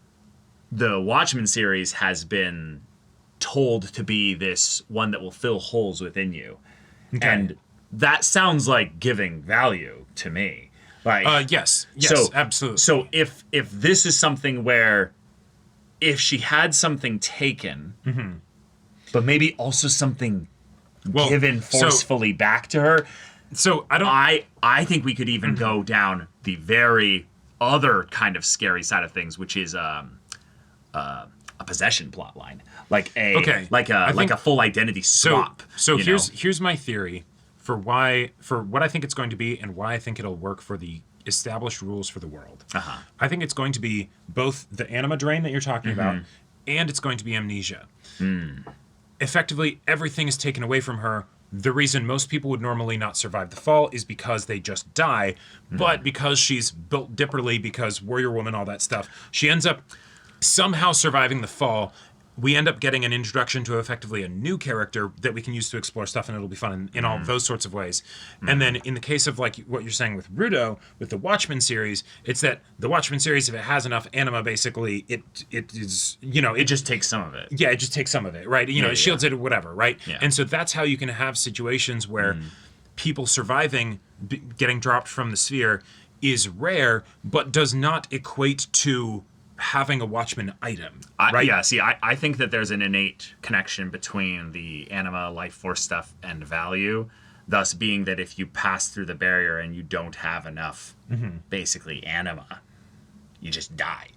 [SPEAKER 1] the Watchmen series has been told to be this one that will fill holes within you.
[SPEAKER 2] Okay.
[SPEAKER 1] And that sounds like giving value to me. Like,
[SPEAKER 2] yes, absolutely.
[SPEAKER 1] So if this is something where if she had something taken, but maybe also something given forcefully back to her,
[SPEAKER 2] so
[SPEAKER 1] I think we could even go down the very other kind of scary side of things, which is a possession plot line, like a full identity swap.
[SPEAKER 2] So here's my theory for what I think it's going to be and why I think it'll work for the established rules for the world. I think it's going to be both the anima drain that you're talking about, and it's going to be amnesia. Effectively, everything is taken away from her. The reason most people would normally not survive the fall is because they just die, but because she's built dipperly, because warrior woman, all that stuff, she ends up somehow surviving the fall. We end up getting an introduction to effectively a new character that we can use to explore stuff, and it'll be fun in all those sorts of ways. And then in the case of like what you're saying with Rudo, with the Watchmen series, it's that the Watchmen series, if it has enough anima, basically it is,
[SPEAKER 1] it just takes some of it.
[SPEAKER 2] Yeah, it just takes some of it, right? It shields it or whatever, right?
[SPEAKER 1] Yeah.
[SPEAKER 2] And so that's how you can have situations where people surviving, getting dropped from the sphere is rare, but does not equate to having a Watchman item, right?
[SPEAKER 1] I think that there's an innate connection between the anima, life force stuff, and value. Thus being that if you pass through the barrier and you don't have enough, basically, anima, you just die.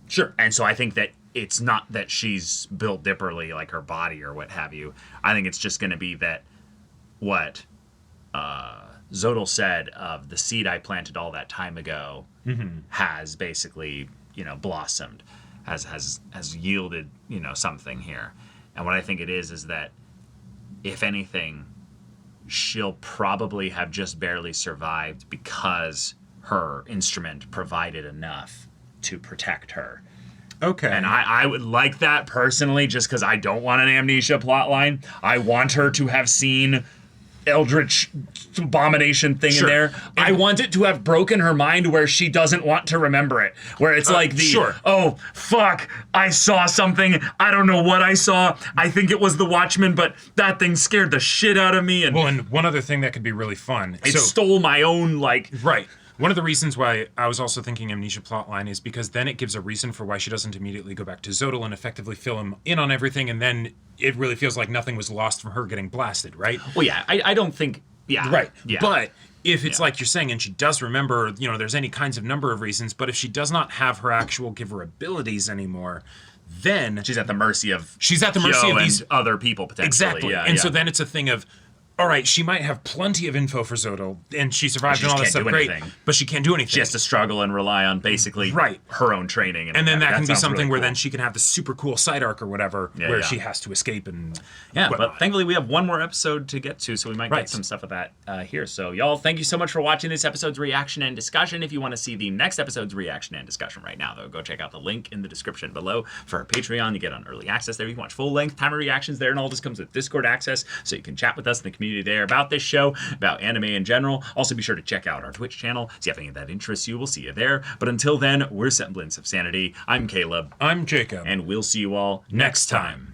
[SPEAKER 2] Sure.
[SPEAKER 1] And so I think that it's not that she's built differently, like her body or what have you. I think it's just going to be that what Zodal said of the seed I planted all that time ago has basically, blossomed, has yielded, something here. And what I think it is that if anything, she'll probably have just barely survived because her instrument provided enough to protect her.
[SPEAKER 2] Okay.
[SPEAKER 1] And I would like that personally, just because I don't want an amnesia plotline. I want her to have seen Eldritch abomination thing in there. And I want it to have broken her mind where she doesn't want to remember it. Where it's like oh, fuck, I saw something. I don't know what I saw. I think it was the Watchman, but that thing scared the shit out of me. And
[SPEAKER 2] one other thing that could be really fun.
[SPEAKER 1] It stole my own,
[SPEAKER 2] Right. One of the reasons why I was also thinking amnesia plotline is because then it gives a reason for why she doesn't immediately go back to Zodal and effectively fill him in on everything, and then it really feels like nothing was lost from her getting blasted, right?
[SPEAKER 1] Well, yeah, I don't think... Yeah.
[SPEAKER 2] Right.
[SPEAKER 1] Yeah.
[SPEAKER 2] But if it's like you're saying, and she does remember, there's any kinds of number of reasons, but if she does not have her actual giver abilities anymore, then...
[SPEAKER 1] She's at the mercy of...
[SPEAKER 2] She's at the mercy of these...
[SPEAKER 1] other people, potentially.
[SPEAKER 2] Exactly.
[SPEAKER 1] Yeah,
[SPEAKER 2] so then it's a thing of... All right, she might have plenty of info for Zodal, and she survived and all that stuff, great, but she can't do anything.
[SPEAKER 1] She has to struggle and rely on basically her own training.
[SPEAKER 2] And then that can be something where then she can have the super cool side arc or whatever, where she has to escape and
[SPEAKER 1] but thankfully we have one more episode to get to, so we might get some stuff of that here. So y'all, thank you so much for watching this episode's reaction and discussion. If you want to see the next episode's reaction and discussion right now, though, go check out the link in the description below for our Patreon. You get on early access there. You can watch full-length timer reactions there, and all this comes with Discord access, so you can chat with us in the community there about this show, about anime in general. Also, be sure to check out our Twitch channel. See if any of that interests you. We'll see you there. But until then, we're Semblance of Sanity. I'm Caleb.
[SPEAKER 2] I'm Jacob.
[SPEAKER 1] And we'll see you all next time.